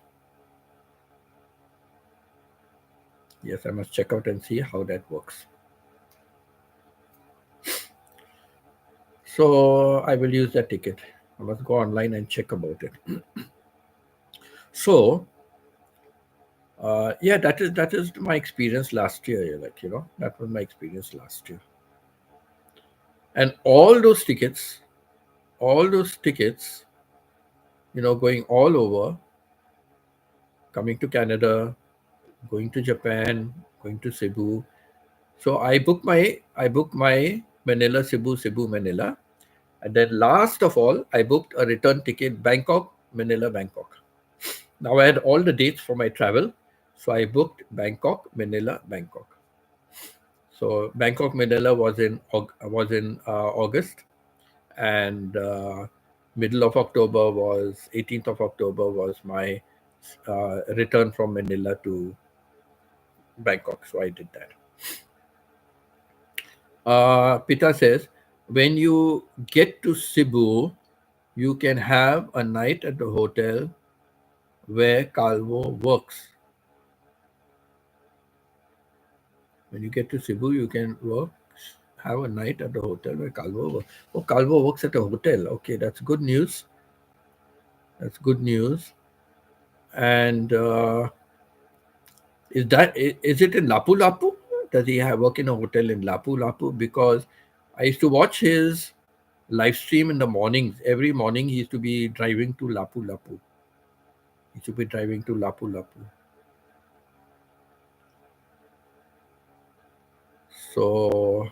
Yes, I must check out and see how that works. So I will use that ticket. I must go online and check about it. So yeah, that is my experience last year. That was my experience last year. And all those tickets, going all over, coming to Canada, going to Japan, going to Cebu. So I booked my Manila, Cebu, Manila. And then last of all, I booked a return ticket, Bangkok, Manila, Bangkok. Now I had all the dates for my travel. So I booked Bangkok, Manila, Bangkok. So Bangkok, Manila was in August, and middle of October was 18th of October was my return from Manila to Bangkok. So I did that. Pita says, when you get to Cebu, you can have a night at the hotel where Calvo works. When you get to Cebu, you can have a night at the hotel where Calvo works. Oh, Calvo works at a hotel. Okay, that's good news. That's good news. And is it in Lapu-Lapu? Does he work in a hotel in Lapu-Lapu? Because I used to watch his live stream in the mornings. Every morning he used to be driving to Lapu-Lapu. He should be driving to Lapu-Lapu. So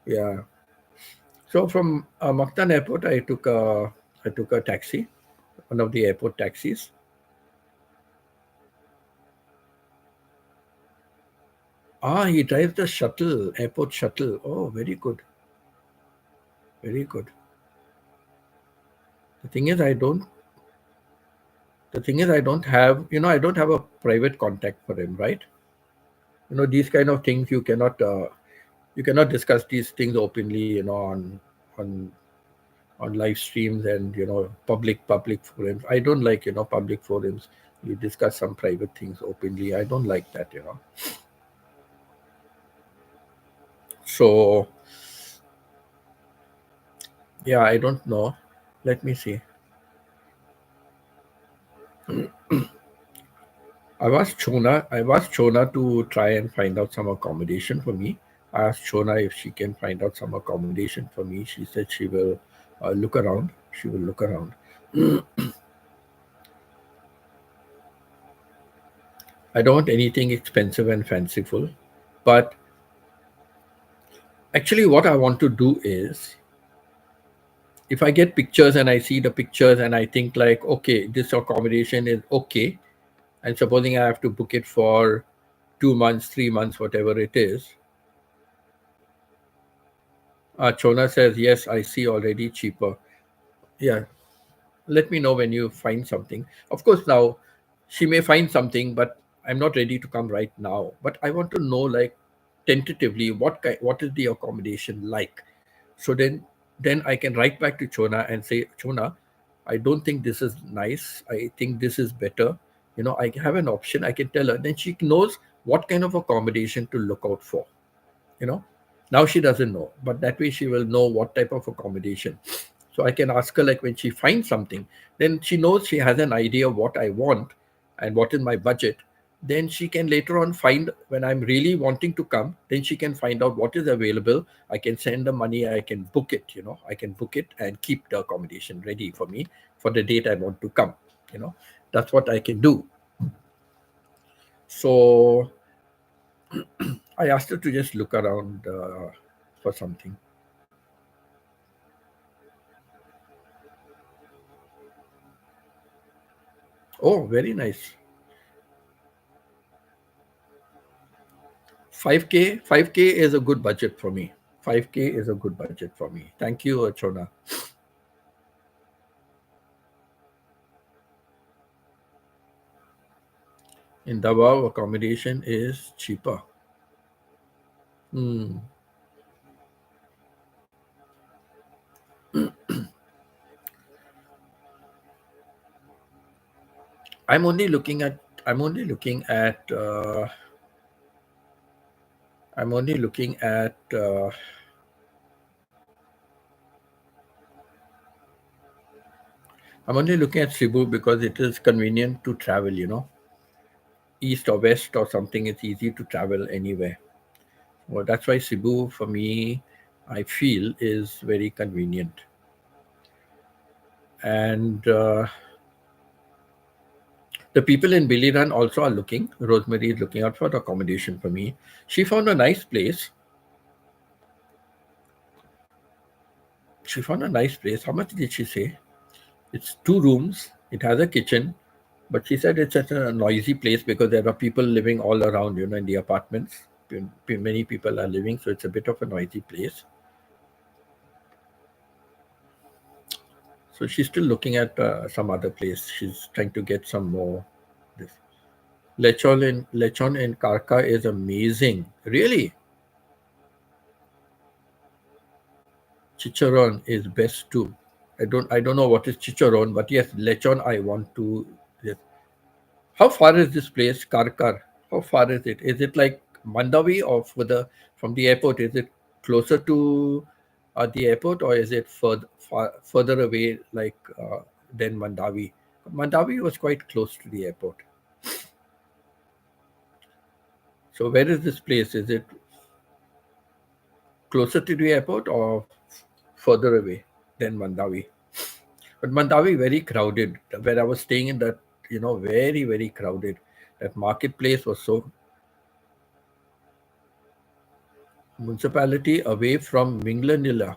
yeah. So from Mactan Airport, I took a taxi, one of the airport taxis. He drives the shuttle, airport shuttle. Oh, very good. Very good. The thing is, I don't have, I don't have a private contact for him, right? These kind of things you cannot discuss these things openly, on on live streams and public forums. I don't like public forums. You discuss some private things openly. I don't like that. So yeah, I don't know. Let me see. I asked Chona to try and find out some accommodation for me. I asked Chona if she can find out some accommodation for me. She said she will look around. She will look around. I don't want anything expensive and fanciful, but actually, what I want to do is, if I get pictures and I see the pictures and I think like, okay, this accommodation is okay, and supposing I have to book it for 2 months, 3 months, whatever it is, Chona says, yes, I see already cheaper. Yeah, let me know when you find something. Of course, now she may find something, but I'm not ready to come right now. But I want to know, like, tentatively, what is the accommodation like? So then I can write back to Chona and say, Chona, I don't think this is nice. I think this is better. I have an option. I can tell her. Then she knows what kind of accommodation to look out for. you know now she doesn't know, but that way she will know what type of accommodation. So I can ask her, like, when she finds something, then she knows, she has an idea what I want and what is my budget. Then she can later on find, when I'm really wanting to come, then she can find out what is available. I can send the money, I can book it. I can book it and keep the accommodation ready for me for the date I want to come. That's what I can do. So I asked her to just look around for something. Oh, very nice. 5K is a good budget for me. 5K is a good budget for me. Thank you, Chona. In Davao, accommodation is cheaper. Hmm. I'm only looking at. I'm only looking at. I'm only looking at. I'm only looking at Cebu because it is convenient to travel. East or west or something. It's easy to travel anywhere. Well, that's why Cebu for me, I feel, is very convenient. And the people in Biliran also are looking. Rosemary is looking out for accommodation for me. She found a nice place. She found a nice place. How much did she say? It's 2 rooms. It has a kitchen, but she said it's such a noisy place because there are people living all around, in the apartments. Many people are living, so it's a bit of a noisy place. So she's still looking at some other place. She's trying to get some more. This lechon in Karka is amazing. Really, chicharron is best too. I don't know what is chicharron, but yes, lechon I want to. Yes. How far is this place, Karkar? How far is it? Is it like Mandavi or further from the airport? Is it closer to the airport, or is it further away, like than Mandavi? Mandavi was quite close to the airport. So where is this place? Is it closer to the airport or further away than Mandavi? But Mandavi very crowded. Where I was staying in that, very, very crowded. That marketplace was so municipality away from Minglanilla.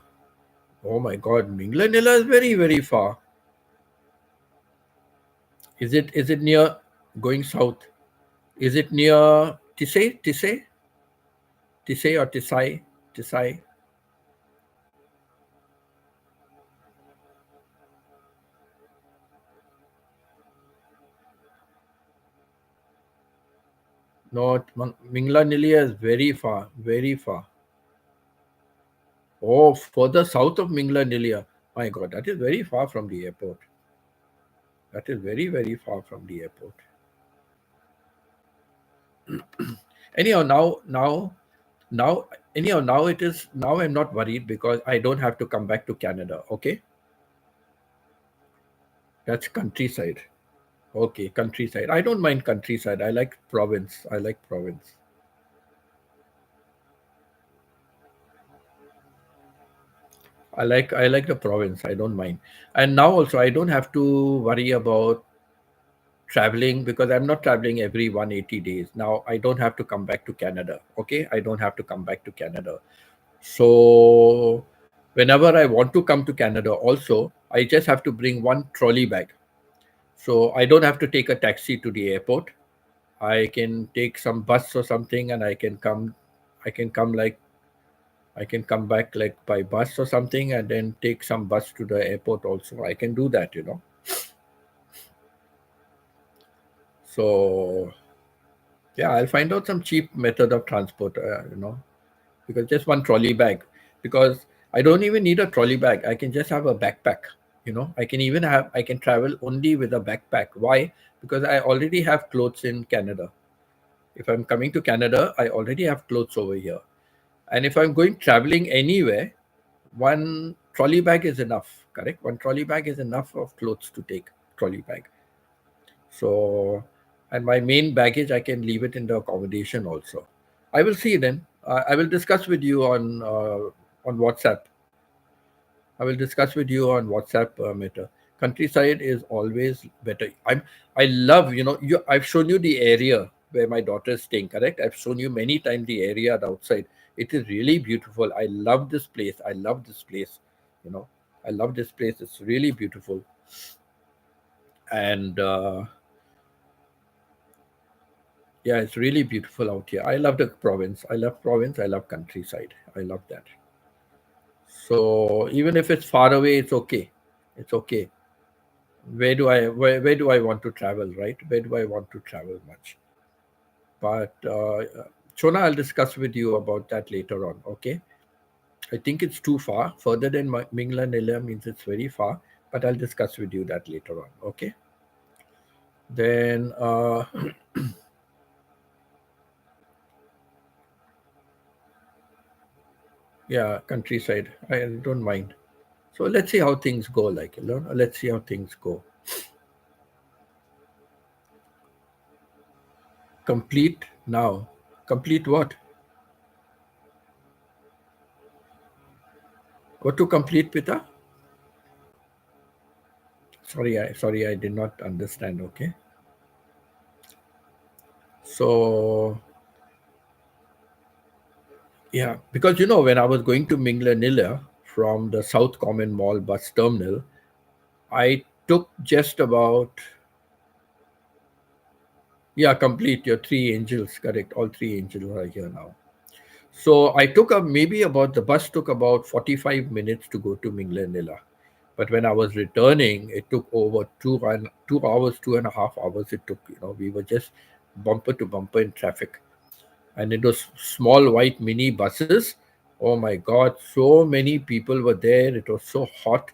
Oh my God, Minglanilla is very, very far. Is it near going south? Is it near Tisay? Tisay? Tisay or Tisai? Tisai? No, Minglanilla is very far, very far. Oh, further south of Minglanilla. My God, that is very far from the airport. That is very, very far from the airport. Anyhow, now Now, anyhow, now it is, now I'm not worried because I don't have to come back to Canada. Okay, that's countryside. Okay, countryside. I don't mind countryside. I like province. I like province. I like the province. I don't mind. And now also I don't have to worry about traveling because I'm not traveling every 180 days. Now I don't have to come back to Canada. Okay, I don't have to come back to Canada. So whenever I want to come to Canada, also I just have to bring one trolley bag. So I don't have to take a taxi to the airport. I can take some bus or something, and I can come. I can come like I can come back like by bus or something, and then take some bus to the airport. Also, I can do that. So yeah, I'll find out some cheap method of transport. Because just one trolley bag. Because I don't even need a trolley bag. I can just have a backpack. I can travel only with a backpack. Why? Because I already have clothes in Canada. If I'm coming to Canada, I already have clothes over here. And if I'm going traveling anywhere, one trolley bag is enough, correct? One trolley bag is enough of clothes to take, trolley bag. So, and my main baggage, I can leave it in the accommodation also. I will see then. I will discuss with you on WhatsApp. I will discuss with you on WhatsApp, Meta. Countryside is always better. I love, I've shown you the area where my daughter is staying, correct? I've shown you many times the area outside. It is really beautiful. I love this place. I love this place. You know, I love this place. It's really beautiful. And yeah, it's really beautiful out here. I love the province. I love province. I love countryside. I love that. So even if it's far away, it's okay. It's okay. Where do I want to travel, right? Where do I want to travel much? But Chona, I'll discuss with you about that later on. Okay, I think it's too far. Further than Mingla Nila means it's very far. But I'll discuss with you that later on. Okay. Then yeah, countryside. I don't mind. So let's see how things go. Let's see how things go. Complete now. Complete what? What to complete, Pita? Sorry, I did not understand. Okay. So yeah, because when I was going to Minglanilla from the South Common Mall bus terminal, I took just about, yeah, complete your three angels, correct? All three angels are here now. So I took the bus took about 45 minutes to go to Minglanilla. But when I was returning, it took over 2 hours, 2.5 hours. It took, we were just bumper to bumper in traffic. And it was small white mini buses. Oh my God, so many people were there. It was so hot.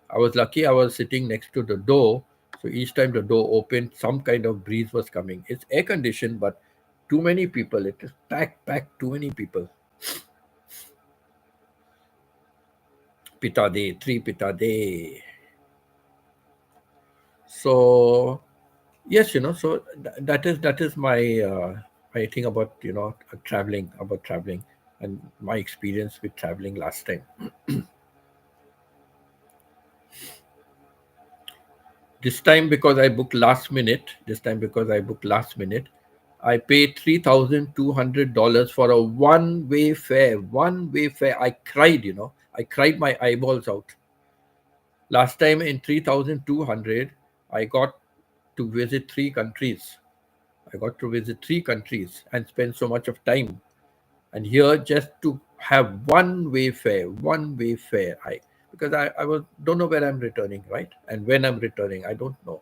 I was lucky I was sitting next to the door. So each time the door opened, some kind of breeze was coming. It's air conditioned, but too many people. It is packed, too many people. Pita de, three pita de. So yes, so that is my thing about traveling and my experience with traveling last time. This time because I booked last minute, I paid $3,200 for a one-way fare. One-way fare. I cried, I cried my eyeballs out. Last time in 3,200, I got to visit three countries. I got to visit three countries and spend so much of time. And here just to have one-way fare. Because I don't know where I'm returning, right? And when I'm returning, I don't know.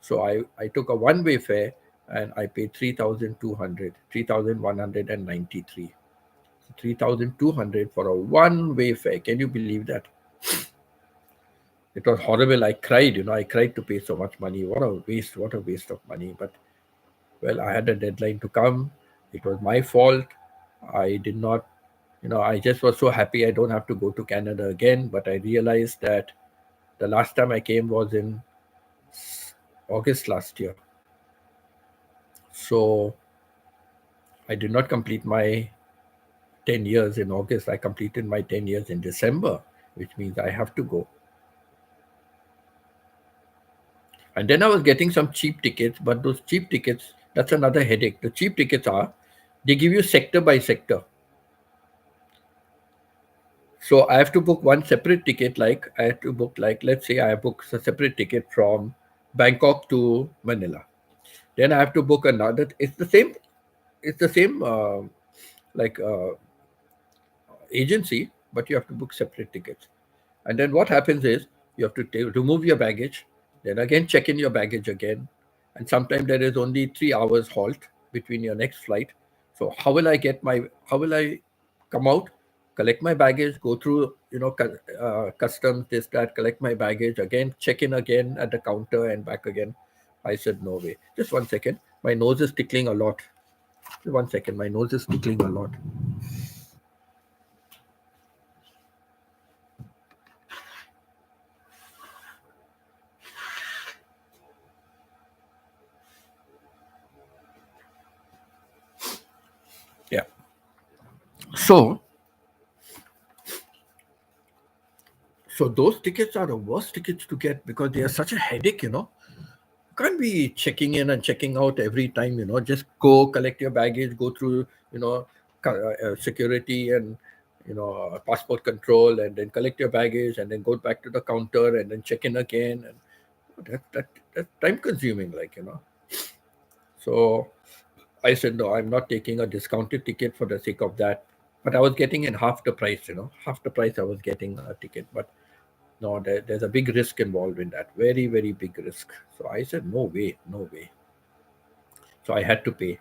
So I took a one-way fare and I paid 3,200, 3,193. 3,200 for a one-way fare. Can you believe that? It was horrible. I cried, I cried to pay so much money. What a waste of money. But well, I had a deadline to come. It was my fault. I did not, I just was so happy I don't have to go to Canada again. But I realized that the last time I came was in August last year. So I did not complete my 10 years in August. I completed my 10 years in December, which means I have to go. And then I was getting some cheap tickets, but those cheap tickets, that's another headache. The cheap tickets are, they give you sector by sector. So I have to book one separate ticket, like I have to book, like, let's say I book a separate ticket from Bangkok to Manila. Then I have to book another, it's the same like agency, but you have to book separate tickets. And then what happens is you have to remove your baggage, then again check in your baggage again. And sometimes there is only 3 hours halt between your next flight. So how will I come out, collect my baggage, go through, customs, this, that, collect my baggage, again, check in again at the counter and back again. I said, no way. Just 1 second. My nose is tickling a lot. Just 1 second. My nose is tickling a lot. Yeah. So, so those tickets are the worst tickets to get because they are such a headache. You can't be checking in and checking out every time. Just go collect your baggage, go through, security and, passport control, and then collect your baggage and then go back to the counter and then check in again. And that's time consuming, like. So I said, no, I'm not taking a discounted ticket for the sake of that. But I was getting in half the price. Half the price I was getting a ticket. But no, there's a big risk involved in that. Very, very big risk. So I said, no way, no way. So I had to pay.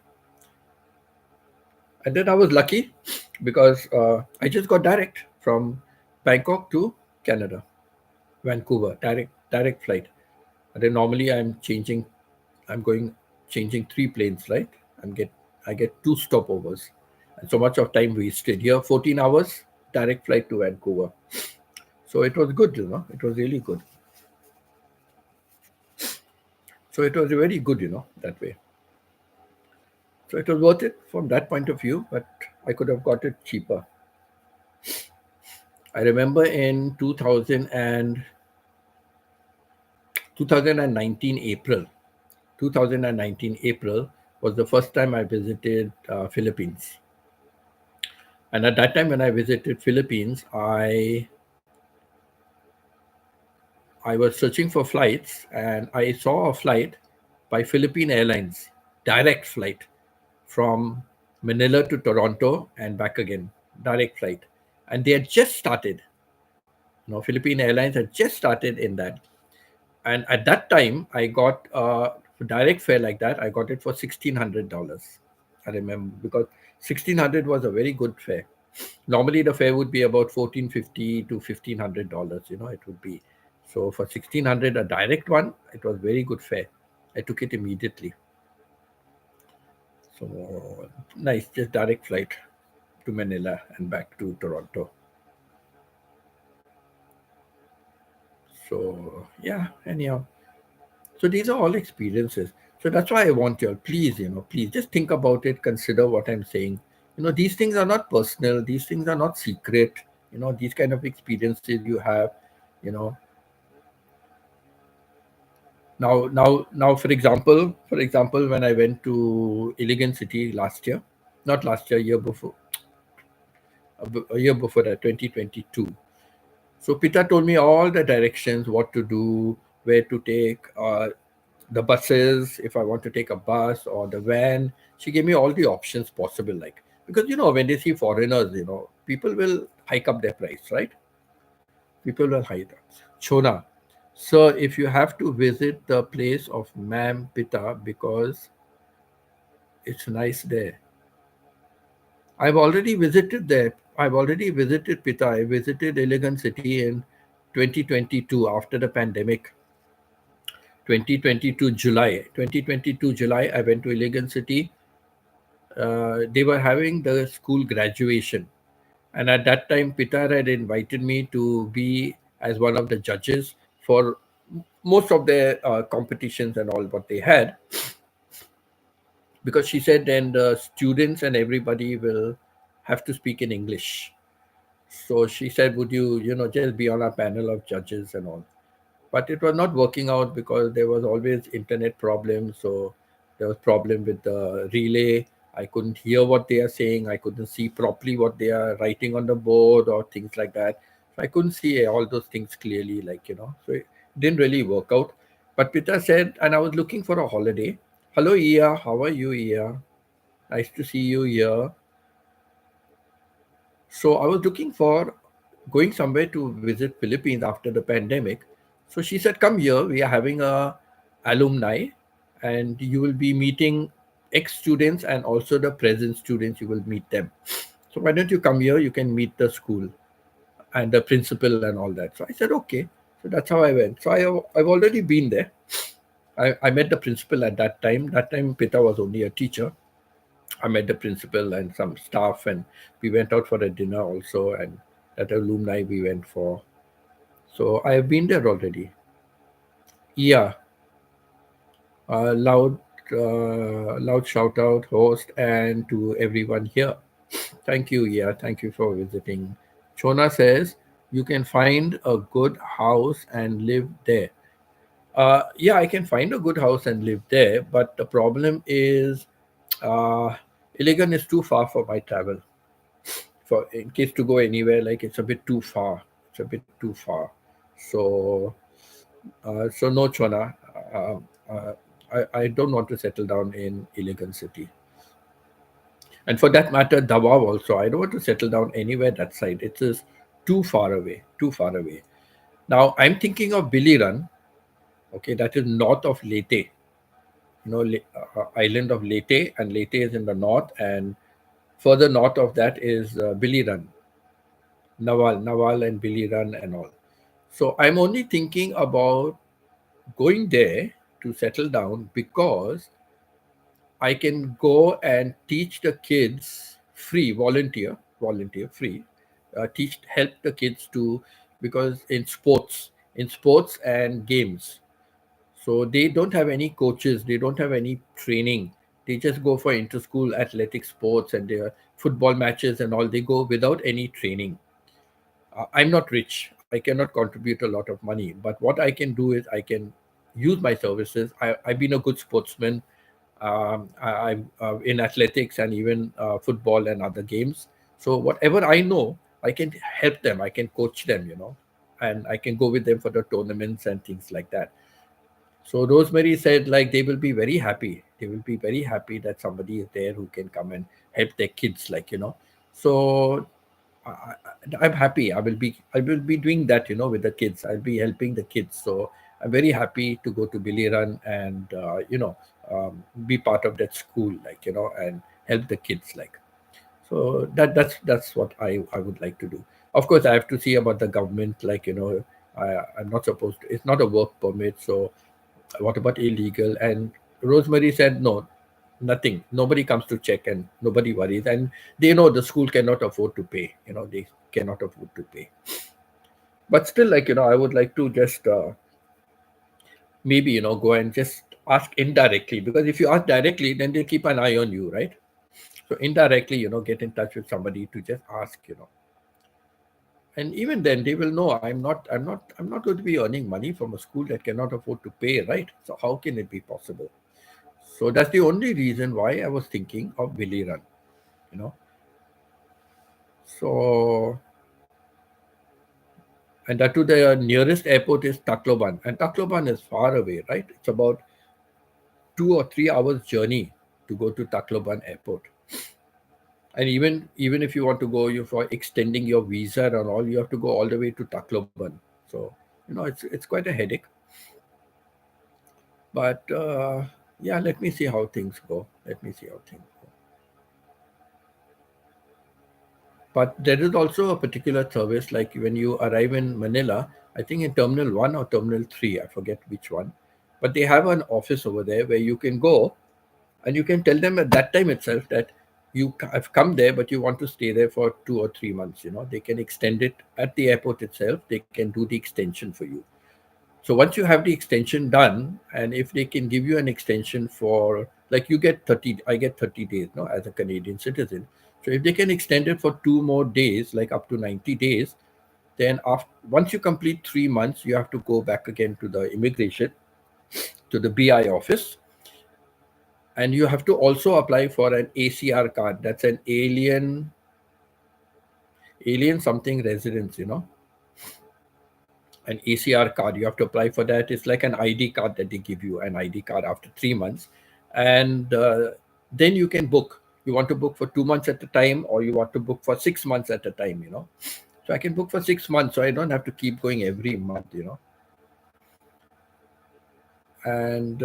And then I was lucky because I just got direct from Bangkok to Canada, Vancouver, direct flight. And then normally I'm going changing three planes, right? I get two stopovers, and so much of time wasted here. 14 hours direct flight to Vancouver. So it was good. It was really good. So it was very good, that way. So it was worth it from that point of view, but I could have got it cheaper. I remember in 2019 April. 2019 April was the first time I visited Philippines. And at that time when I visited Philippines, I was searching for flights and I saw a flight by Philippine Airlines, direct flight from Manila to Toronto and back again, direct flight. And they had just started. Philippine Airlines had just started in that. And at that time, I got a direct fare like that. I got it for $1,600. I remember because 1,600 was a very good fare. Normally, the fare would be about 1,450 to $1,500. It would be. So for 1,600, a direct one, it was very good fare. I took it immediately. So nice, just direct flight to Manila and back to Toronto. So yeah, anyhow. So these are all experiences. So that's why I want you all, please just think about it, consider what I'm saying. These things are not personal, these things are not secret. These kind of experiences you have, you know. Now, for example, when I went to Elegant City last year, not last year, year before, a year before that, 2022. So Pita told me all the directions, what to do, where to take the buses, if I want to take a bus or the van. She gave me all the options possible, like, because when they see foreigners, people will hike up their price, right? People will hike up. Chona, so if you have to visit the place of Ma'am Pita because it's nice there. I've already visited there. I've already visited Pita. I visited Elegant City in 2022 after the pandemic. 2022 July. 2022 July, I went to Elegant City. they were having the school graduation, and at that time Pitar had invited me to be as one of the judges for most of their competitions and all what they had, because she said then the students and everybody will have to speak in English. So she said, would you just be on our panel of judges and all? But it was not working out because there was always internet problems. So there was problem with the relay. I couldn't hear what they are saying. I couldn't see properly what they are writing on the board or things like that. So I couldn't see all those things clearly, so it didn't really work out. But Peter said, and I was looking for a holiday. Hello, Ia. How are you, Ia? Nice to see you here. So I was looking for going somewhere to visit Philippines after the pandemic. So she said, "Come here. We are having a alumni, and you will be meeting ex-students and also the present students. You will meet them. So why don't you come here? You can meet the school and the principal and all that." So I said, "Okay." So that's how I went. So I've already been there. I met the principal at that time. That time, Pita was only a teacher. I met the principal and some staff, and we went out for a dinner also. And that alumni we went for. So I have been there already. Yeah, loud, loud shout out, host, and to everyone here. Thank you. Yeah, thank you for visiting. Chona says you can find a good house and live there. Yeah, I can find a good house and live there, but the problem is, uh, Iligan is too far for my travel. For in case to go anywhere, like it's a bit too far. It's a bit too far. So, so no, Chona. Uh, uh, I don't want to settle down in Iligan city, and for that matter, Dawab also. I don't want to settle down anywhere that side. It is too far away. Too far away. Now I'm thinking of Biliran. Okay, that is north of Leyte. Island of Leyte, and Leyte is in the north, and further north of that is Biliran, Nawal and Biliran and all. So I'm only thinking about going there to settle down because I can go and teach the kids free, volunteer free, help the kids to, because in sports and games. So they don't have any coaches, they don't have any training. They just go for inter-school athletic sports and their football matches and all. They go without any training. I'm not rich. I cannot contribute a lot of money. But what I can do is I can use my services. I've been a good sportsman. I'm in athletics and even football and other games. So whatever I know, I can help them. I can coach them, and I can go with them for the tournaments and things like that. So Rosemary said, like, they will be very happy. They will be very happy that somebody is there who can come and help their kids, So I'm happy. I will be doing that, with the kids. I'll be helping the kids. So I'm very happy to go to Biliran and be part of that school, and help the kids, like. So that's what I would like to do. Of course, I have to see about the government, I'm not supposed to. It's not a work permit, so what about illegal? And Rosemary said, no, nothing. Nobody comes to check and nobody worries. And they know the school cannot afford to pay. They cannot afford to pay. But still, I would like to just maybe, go and just ask indirectly. Because if you ask directly, then they keep an eye on you, right? So indirectly, get in touch with somebody to just ask. And even then they will know I'm not going to be earning money from a school that cannot afford to pay, right? So how can it be possible? So that's the only reason why I was thinking of Willy Run, you know. So, and that to the nearest airport is Tacloban, and Tacloban is far away, right? It's about 2 or 3 hours journey to go to Tacloban airport. And even if you want to go, you for extending your visa and all, you have to go all the way to Tacloban. So it's quite a headache. But yeah, let me see how things go. Let me see how things go. But there is also a particular service, like when you arrive in Manila, I think in Terminal 1 or Terminal 3, I forget which one. But they have an office over there where you can go and you can tell them at that time itself that have come there, but you want to stay there for 2 or 3 months. They can extend it at the airport itself. They can do the extension for you. So once you have the extension done, and if they can give you an extension for, like, you get 30, I get 30 days, no, as a Canadian citizen. So if they can extend it for 2 more days, like up to 90 days, then once you complete 3 months, you have to go back again to the immigration, to the BI office, and you have to also apply for an ACR card. That's an alien something residence. An ACR card. You have to apply for that. It's like an ID card that they give you, an ID card after 3 months. And then you can book. You want to book for 2 months at a time, or you want to book for 6 months at a time. So I can book for 6 months, so I don't have to keep going every month. And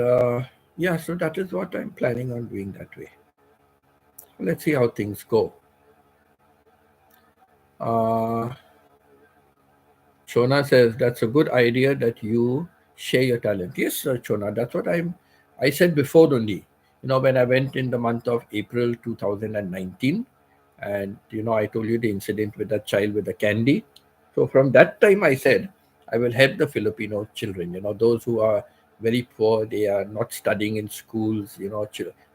yeah, so that is what I'm planning on doing that way. Let's see how things go. Uh, Chona says that's a good idea that you share your talent. Yes, Chona, that's what I said before only. When I went in the month of April 2019, and I told you the incident with that child with the candy. So from that time, I said I will help the Filipino children. Those who are very poor, they are not studying in schools.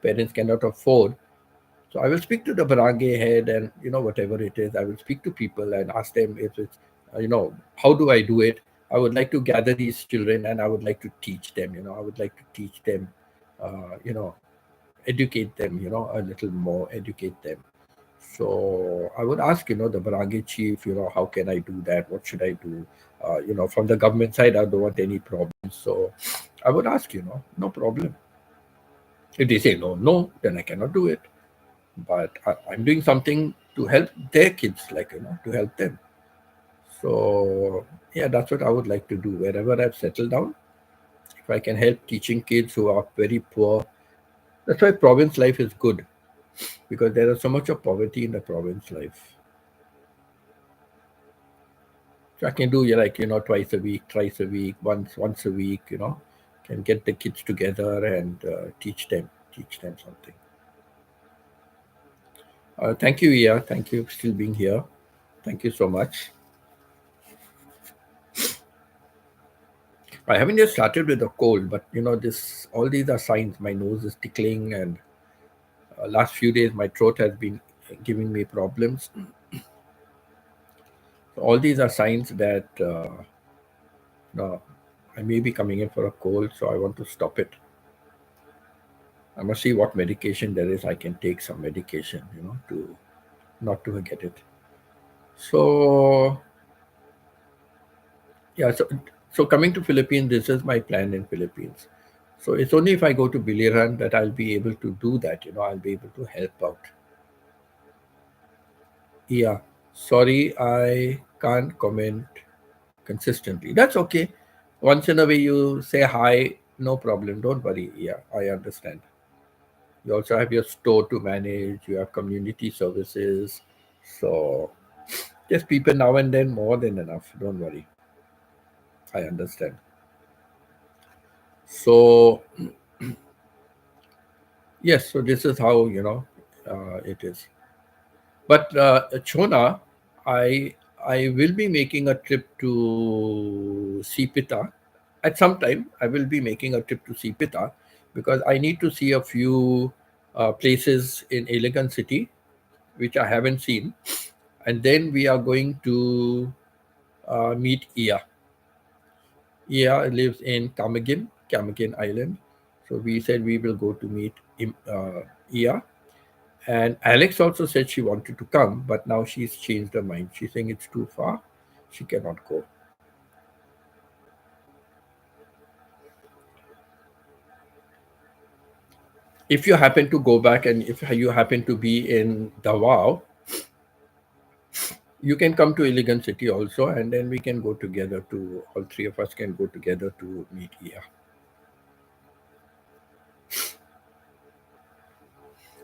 Parents cannot afford. So I will speak to the barangay head, and whatever it is, I will speak to people and ask them if it's how do I do it. I would like to gather these children, and I would like to teach them. I would like to teach them, uh, you know, educate them. A little more, educate them. So I would ask, the barangay chief, how can I do that? What should I do? From the government side, I don't want any problems. So I would ask, no problem. If they say no, then I cannot do it. But I'm doing something to help their kids, like, to help them. So yeah, that's what I would like to do. Wherever I've settled down, if I can help teaching kids who are very poor, that's why province life is good, because there is so much of poverty in the province life. So I can do, yeah, like, twice a week, thrice a week, once a week, can get the kids together and teach them something. Thank you, Iya. Thank you for still being here. Thank you so much. I haven't just started with a cold, but this all these are signs. My nose is tickling, and last few days my throat has been giving me problems. So all these are signs that I may be coming in for a cold. So I want to stop it. I must see what medication there is. I can take some medication, to not to get it. So yeah, so coming to Philippines, this is my plan in Philippines. So it's only if I go to Biliran that I'll be able to do that. I'll be able to help out. Yeah, sorry, I can't comment consistently. That's okay. Once in a way, you say hi, no problem. Don't worry. Yeah, I understand. You also have your store to manage. You have community services. So just people now and then, more than enough. Don't worry. I understand. So yes, so this is how it is. But Chona, I will be making a trip to Sipita at some time. I will be making a trip to Sipita because I need to see a few places in Elegant City which I haven't seen, and then we are going to meet Ia. Ia lives in Camagin Island. So we said we will go to meet Ia. And Alex also said she wanted to come, but now she's changed her mind. She's saying it's too far. She cannot go. If you happen to go back and if you happen to be in Davao, you can come to Elegant City also, and then we can go together to, all three of us can go together to meet Ia.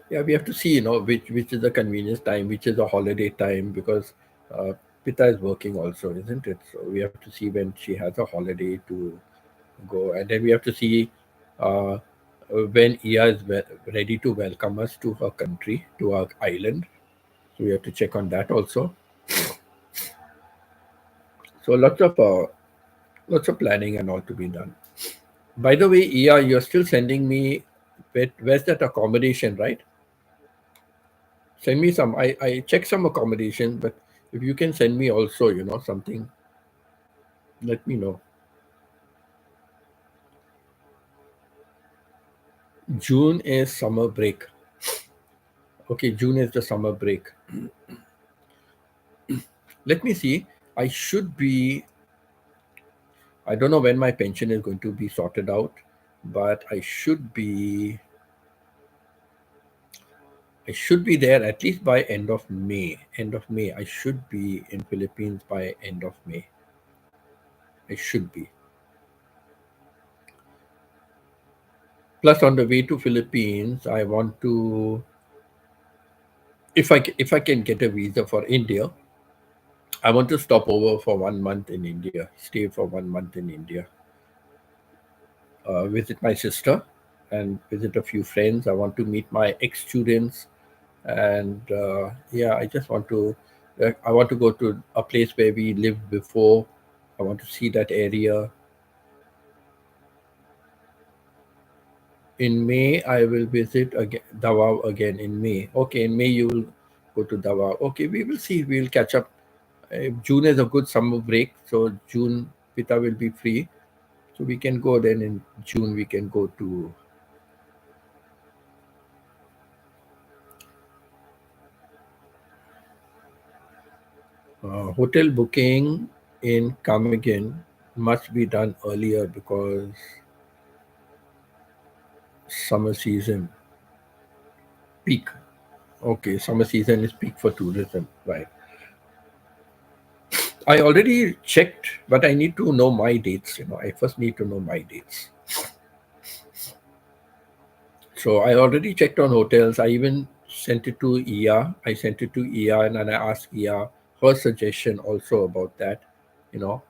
Yeah, we have to see, which is the convenience time, which is a holiday time, because Pita is working also, isn't it? So we have to see when she has a holiday to go, and then we have to see uh, when Ia is ready to welcome us to her country, to our island. So we have to check on that also. So lots of planning and all to be done. By the way, Ia, you're still sending me. Where's that accommodation, right? Send me some. I check some accommodation, but if you can send me also, something, let me know. June is summer break. Okay, June is the summer break. Let me see. I should be. I don't know when my pension is going to be sorted out, but I should be there at least by end of May. End of May, I should be in Philippines by end of May. I should be. Plus, on the way to Philippines, I want to, if I can get a visa for India, I want to stop over for 1 month in India. Stay for 1 month in India. Visit my sister and visit a few friends. I want to meet my ex students, and yeah, I want to go to a place where we lived before. I want to see that area. In May, I will visit again Davao again in May. Okay, in May you will go to Davao. Okay, we will see. We will catch up. June is a good summer break, so June Pita will be free, so we can go. Then in June we can go to hotel booking in Kamagan must be done earlier because summer season peak. Okay, summer season is peak for tourism, right? I already checked, but I need to know my dates. I first need to know my dates. So I already checked on hotels. I even sent it to Ia. I sent it to Ia, and then I asked Ia her suggestion also about that. You know,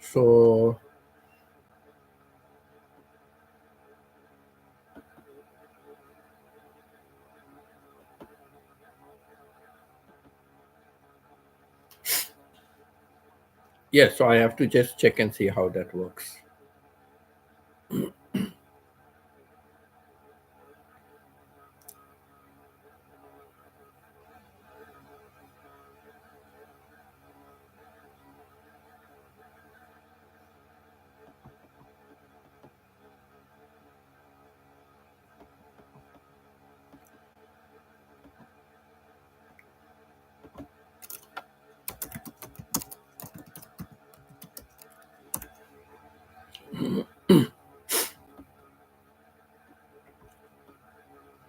so yes, so I have to just check and see how that works.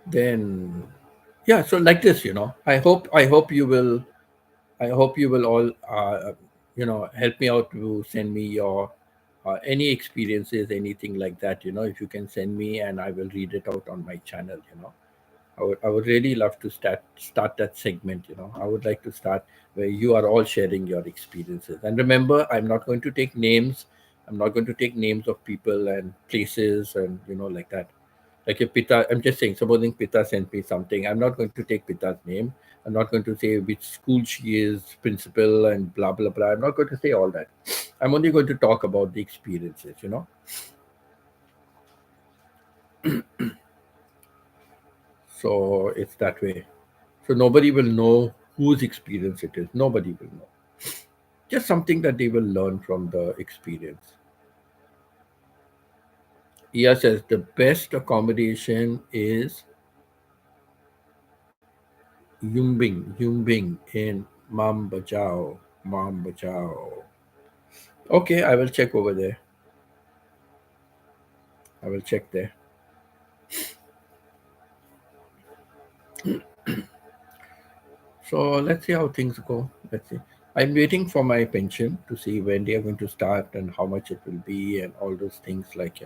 Then yeah, so like this, I hope you will all help me out to send me your any experiences, anything like that. If you can send me, and I will read it out on my channel. I would really love to start that segment. I would like to start where you are all sharing your experiences. And remember, I'm not going to take names. I'm not going to take names of people and places and like that. Like if Pita, I'm just saying, supposing Pita sent me something, I'm not going to take Pita's name. I'm not going to say which school she is, principal, and blah blah blah. I'm not going to say all that. I'm only going to talk about the experiences. So it's that way. So nobody will know whose experience it is. Nobody will know. Just something that they will learn from the experience. Ia says the best accommodation is Yumbing in Mambajao. Mom Bachao. Okay, I will check over there. I will check there. So let's see how things go. Let's see. I'm waiting for my pension to see when they are going to start and how much it will be and all those things, like,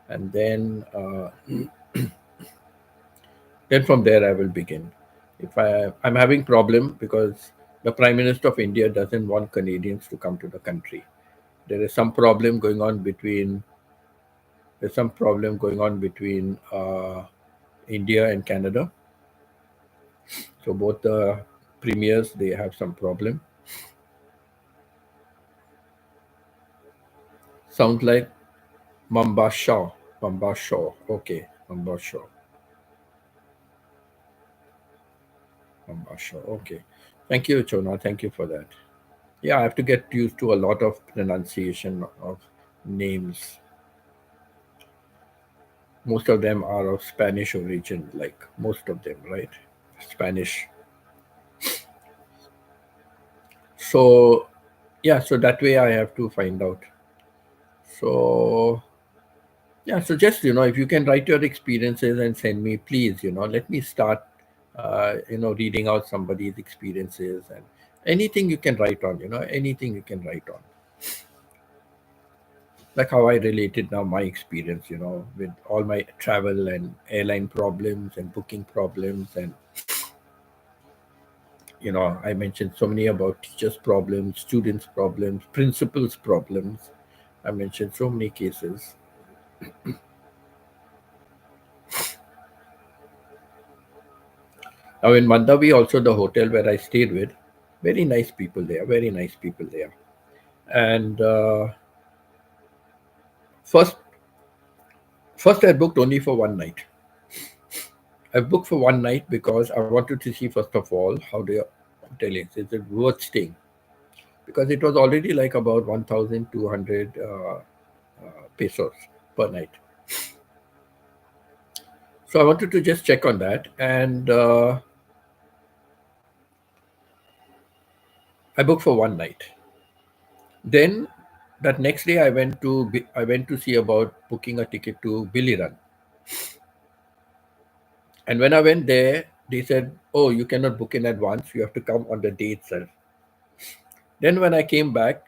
and then from there I will begin. If I'm having problem because the Prime Minister of India doesn't want Canadians to come to the country. There is some problem going on between there's some problem going on between India and Canada. So both the premiers, they have some problem. Sounds like Mambashaw. Mambashaw. Okay. Mambashaw. Mambashaw. Okay. Thank you, Chona. Thank you for that. Yeah, I have to get used to a lot of pronunciation of names. Most of them are of Spanish origin, like most of them, right? Spanish. So, yeah, so that way I have to find out. So, yeah, so just, if you can write your experiences and send me, please, let me start, reading out somebody's experiences and anything you can write on, anything you can write on. Like how I related now my experience, with all my travel and airline problems and booking problems. And, I mentioned so many about teachers' problems, students' problems, principals' problems. I mentioned so many cases. Now in Mandavi, also the hotel where I stayed with, very nice people there, very nice people there. And first, first I booked only for one night. I booked for one night because I wanted to see first of all how the hotel is. Is it worth staying? Because it was already like about 1,200 pesos per night. So I wanted to just check on that, and I booked for one night. Then that next day I went to see about booking a ticket to Biliran. And when I went there, they said, "Oh, you cannot book in advance. You have to come on the day itself." Then when I came back,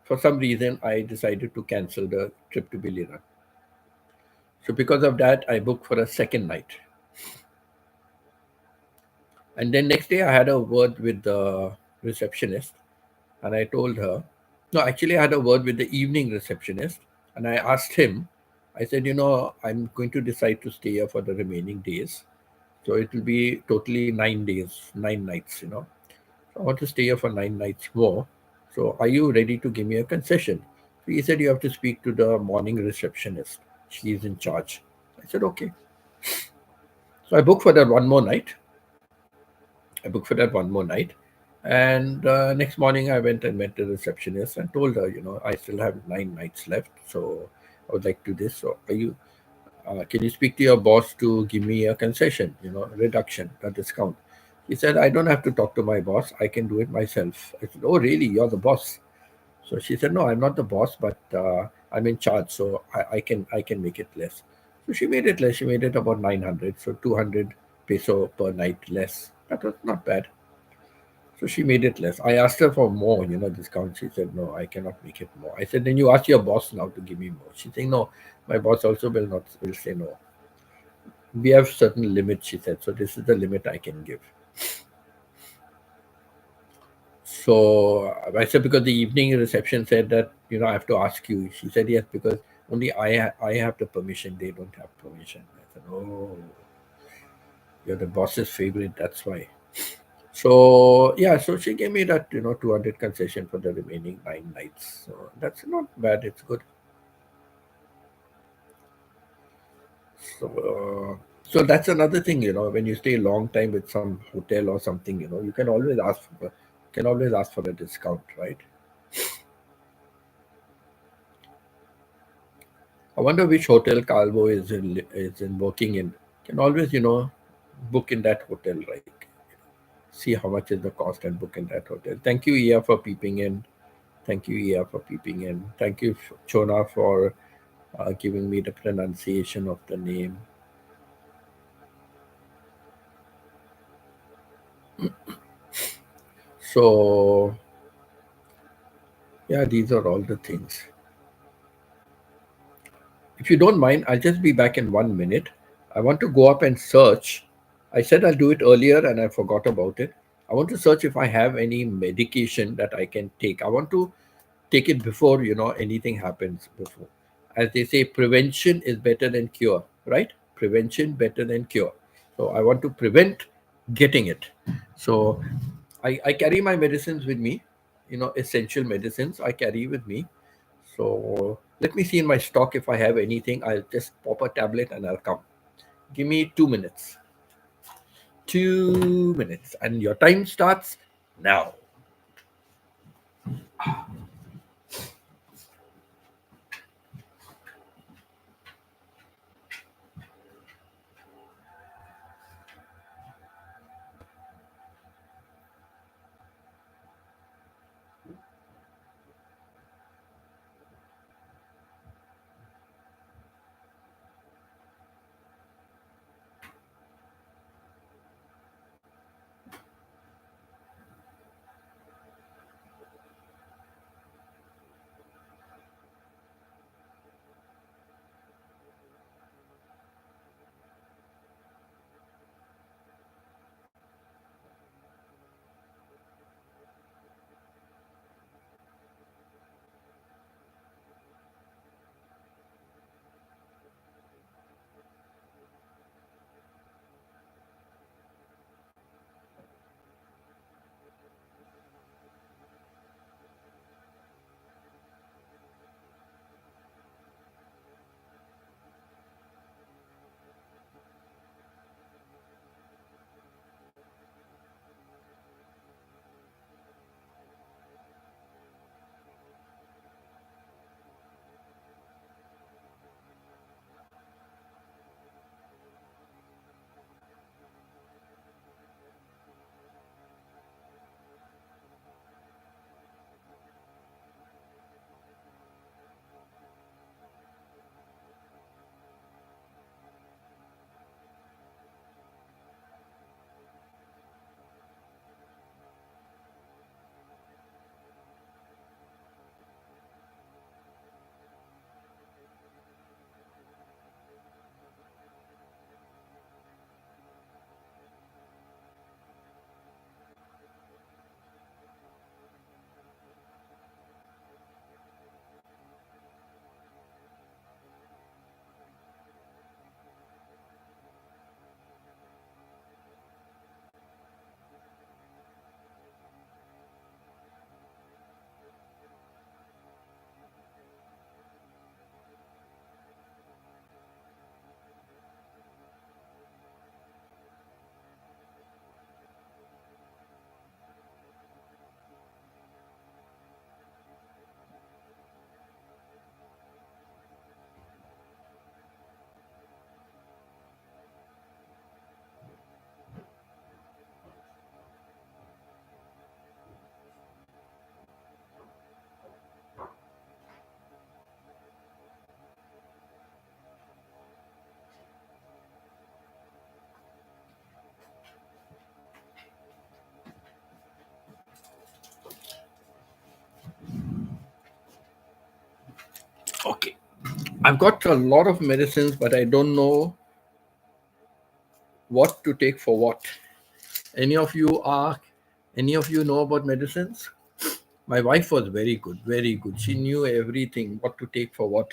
for some reason, I decided to cancel the trip to Biliran. So because of that, I booked for a second night. And then next day, I had a word with the receptionist, and I told her, no, actually, I had a word with the evening receptionist, and I asked him, I said, I'm going to decide to stay here for the remaining days. So it will be totally 9 days, 9 nights. So I want to stay here for 9 nights more. So are you ready to give me a concession? So he said, you have to speak to the morning receptionist. She's in charge. I said, okay. So I booked for that one more night. I booked for that one more night. And next morning, I went and met the receptionist and told her, I still have 9 nights left. So I would like to do this. So can you speak to your boss to give me a concession, a reduction, a discount? He said, I don't have to talk to my boss. I can do it myself. I said, oh, really? You're the boss? So she said, no, I'm not the boss, but I'm in charge. So I can make it less. So she made it less. She made it about 900. So 200 peso per night less. That was not bad. So she made it less. I asked her for more, discount. She said, no, I cannot make it more. I said, then you ask your boss now to give me more. She saying, no, my boss also will say no. We have certain limits, she said. So this is the limit I can give. So I said, because the evening reception said that, I have to ask you. She said, yes, because only I have the permission. They don't have permission. I said, oh, you're the boss's favorite. That's why. So yeah, so she gave me that 200 concession for the remaining 9 nights. So that's not bad. It's good. So that's another thing. When you stay a long time with some hotel or something, you can always ask for a discount, right? I wonder which hotel Calvo is in working in. Can always book in that hotel, right? see how much is the cost and book in that hotel. Thank you, Ia, for peeping in. Thank you, Ia, for peeping in. Thank you, Chona, for giving me the pronunciation of the name. So, yeah, these are all the things. If you don't mind, I'll just be back in 1 minute. I want to go up and search. I said I'll do it earlier and I forgot about it. I want to search if I have any medication that I can take. I want to take it before, anything happens before. As they say, prevention is better than cure, right? Prevention better than cure. So I want to prevent getting it. So I carry my medicines with me, essential medicines I carry with me. So let me see in my stock if I have anything. I'll just pop a tablet and I'll come. Give me 2 minutes. 2 minutes. And your time starts now. Okay. I've got a lot of medicines, but I don't know what to take for what. Any of you are, any of you know about medicines? My wife was very good, very good. She knew everything, what to take for what.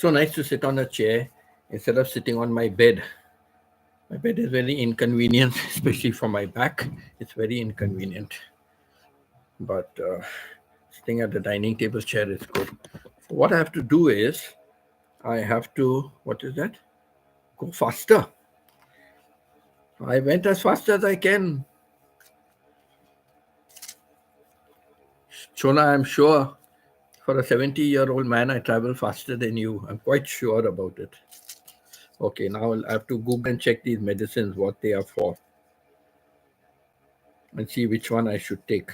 So nice to sit on a chair instead of sitting on my bed. My bed is very inconvenient, especially for my back. It's very inconvenient. But sitting at the dining table chair is good. So what I have to do is, I have to, what is that? Go faster. I went as fast as I can. Shona, I'm sure for a 70-year-old man, I travel faster than you. I'm quite sure about it. Okay, now I have to Google and check these medicines, what they are for, and see which one I should take.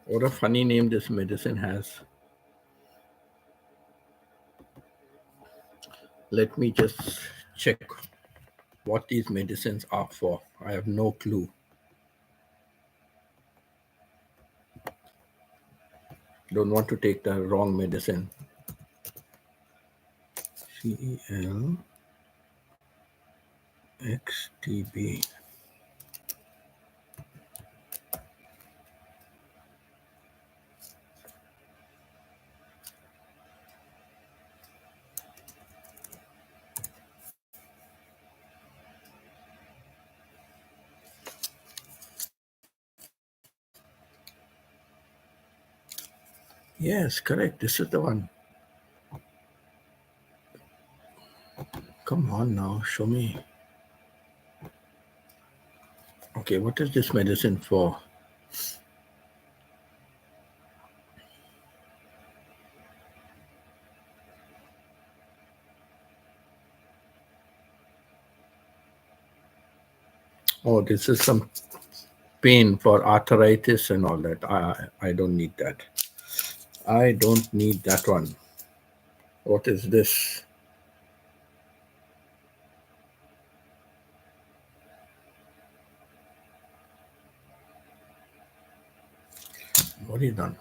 What a funny name this medicine has. Let me just check what these medicines are for. I have no clue. Don't want to take the wrong medicine. CELXTB. Yes, correct. This is the one. Come on now, show me. Okay, what is this medicine for? Oh, this is some pain for arthritis and all that. I don't need that. I don't need that one. What is this? What is done?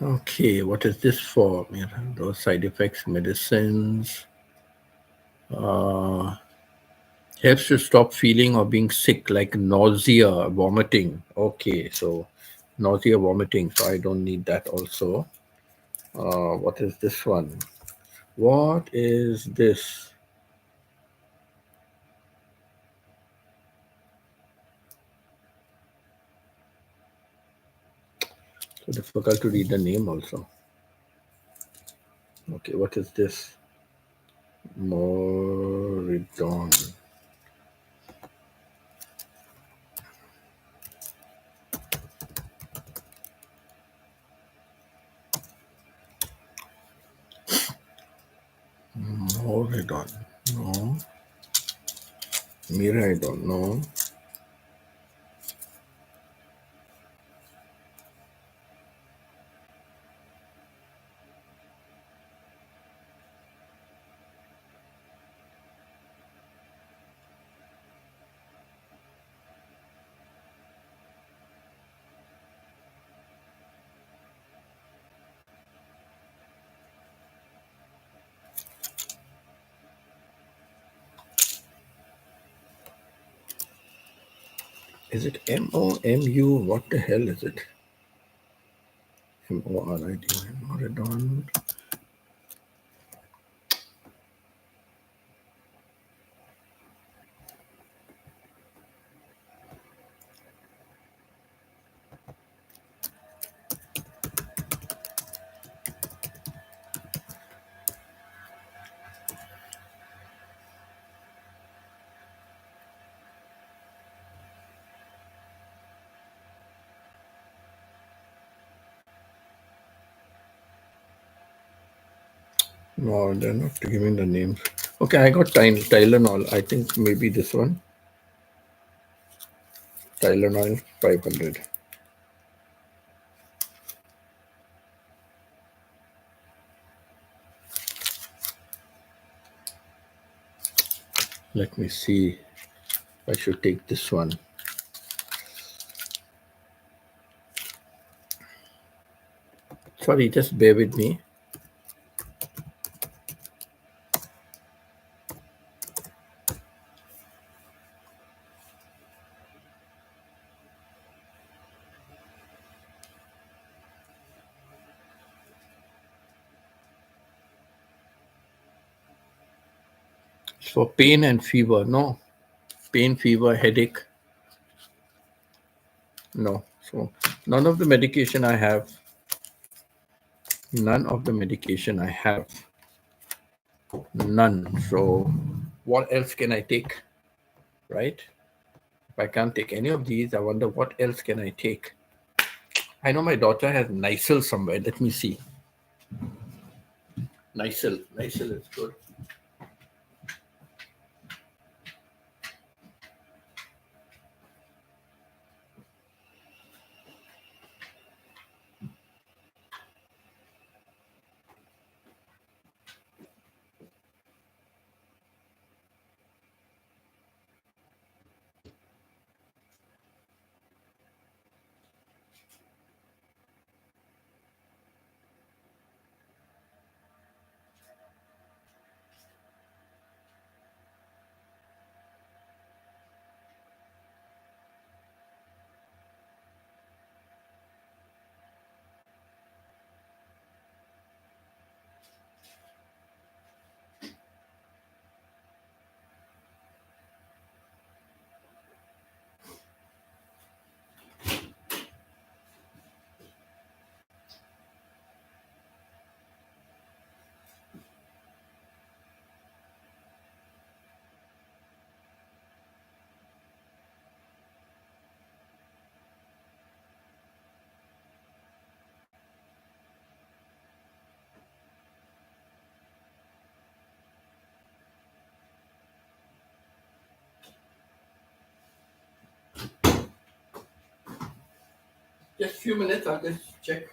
Okay, what is this for? Those side effects, medicines. Helps to stop feeling or being sick, like nausea, vomiting. Okay, so nausea, vomiting. So I don't need that also. What is this one? What is this? So difficult to read the name also. Okay, what is this? Moridon. Moridon. No. Miridon. No. Is it MOMU? What the hell is it? MORID. Moridon. No, they're not giving the names. Okay, I got Tylenol. I think maybe this one. Tylenol 500. Let me see. I should take this one. Sorry, just bear with me. It's for pain and fever. No, pain, fever, headache. No. So none of the medication I have. None of the medication I have. None. So what else can I take? Right? If I can't take any of these, I wonder what else can I take? I know my daughter has Nycil somewhere. Let me see. Nycil. Nycil is good. Just a few minutes, I'll just check.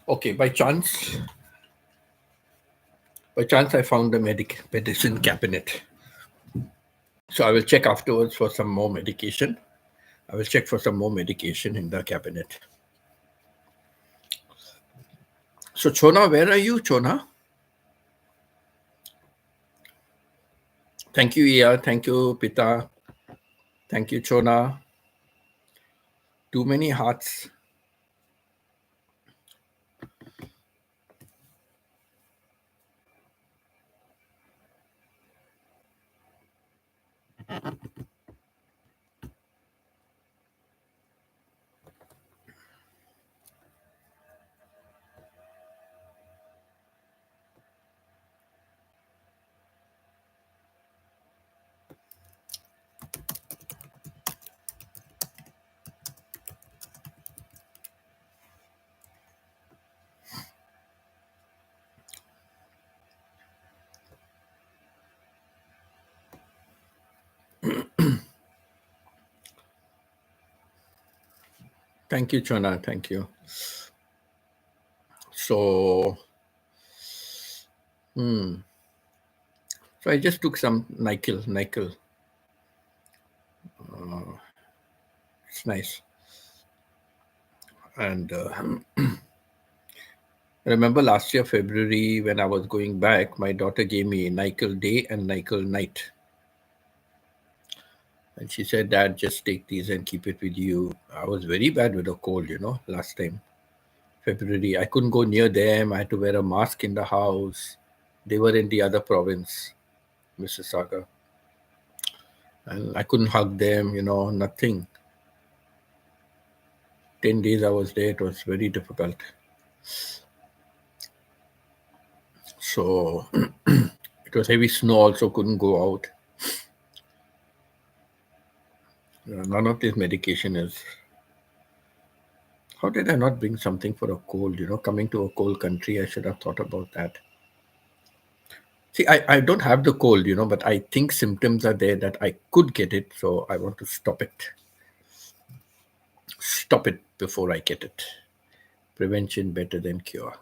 Okay, by chance I found the medicine cabinet. So I will check afterwards for some more medication. I will check for some more medication in the cabinet. So Chona, where are you, Chona? Thank you, Iya. Thank you, Pita. Thank you, Chona. Too many hearts. Thank you, Chona. Thank you. So, so I just took some Nyquil. It's nice. And I remember last year, February, when I was going back, my daughter gave me Nyquil day and Nyquil night. And she said, Dad, just take these and keep it with you. I was very bad with a cold, last time, February. I couldn't go near them. I had to wear a mask in the house. They were in the other province, Mississauga. And I couldn't hug them, nothing. 10 days I was there. It was very difficult. So it was heavy snow also, couldn't go out. None of this medication is. How did I not bring something for a cold? Coming to a cold country, I should have thought about that. See, I don't have the cold, but I think symptoms are there that I could get it. So I want to stop it. Stop it before I get it. Prevention better than cure.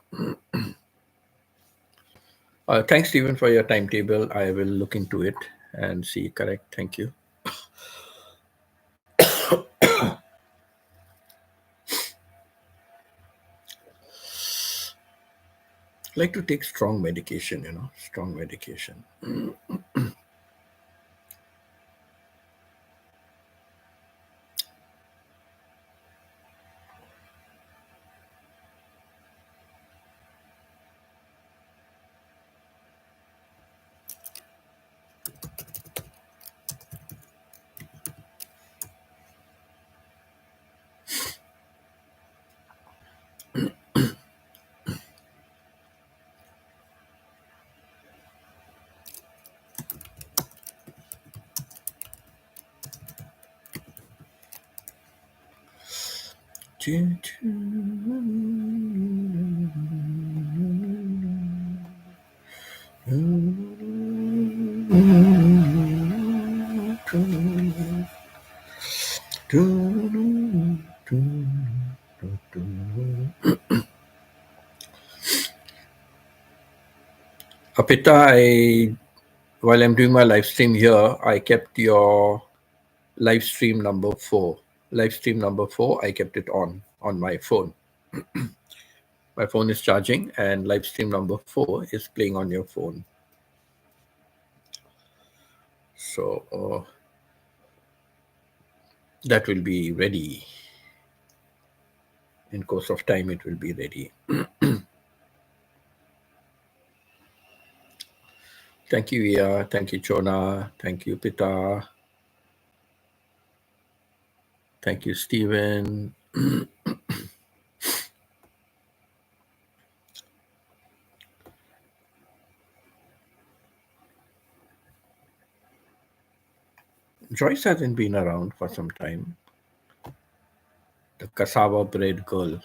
Thanks, Stephen, for your timetable. I will look into it and see. Correct. Thank you. I like to take strong medication, strong medication. Apita, while I'm doing my live stream here, I kept your live stream number 4. Live stream number 4, I kept it on my phone. My phone is charging, and live stream number 4 is playing on your phone. So that will be ready. In course of time, it will be ready. Thank you, Ia. Thank you, Chona. Thank you, Pita. Thank you, Stephen. Joyce hasn't been around for some time. The cassava bread girl.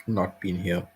Not been here.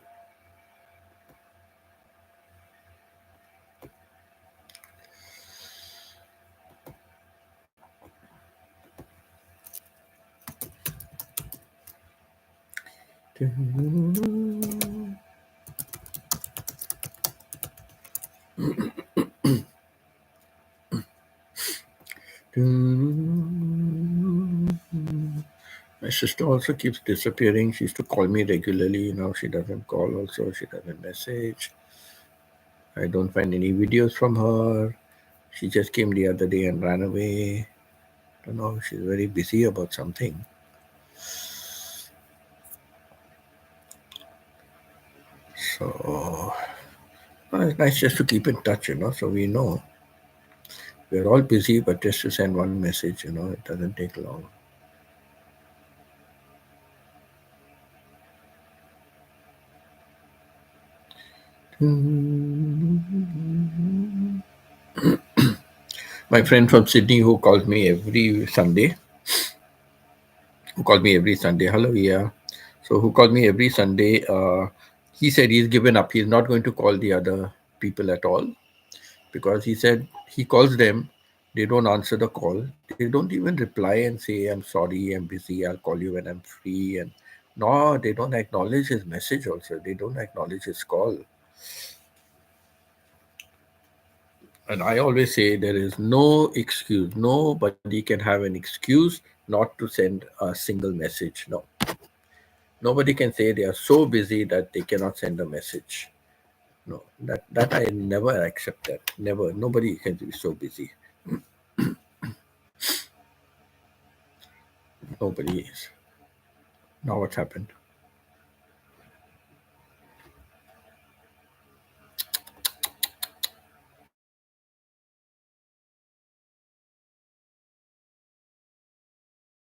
My sister also keeps disappearing. She used to call me regularly. Now she doesn't call also. She doesn't message. I don't find any videos from her. She just came the other day and ran away. I don't know. She's very busy about something. So it's nice just to keep in touch, so we know. We're all busy, but just to send one message, it doesn't take long. My friend from Sydney who calls me every Sunday. Hello, yeah. So who called me every Sunday? He said he's given up. He's not going to call the other people at all because he said he calls them. They don't answer the call. They don't even reply and say, I'm sorry, I'm busy, I'll call you when I'm free. And no, they don't acknowledge his message also. They don't acknowledge his call. And I always say there is no excuse. Nobody can have an excuse not to send a single message. No. Nobody can say they are so busy that they cannot send a message. No, that I never accept that. Never. Nobody can be so busy. Nobody is. Now what's happened?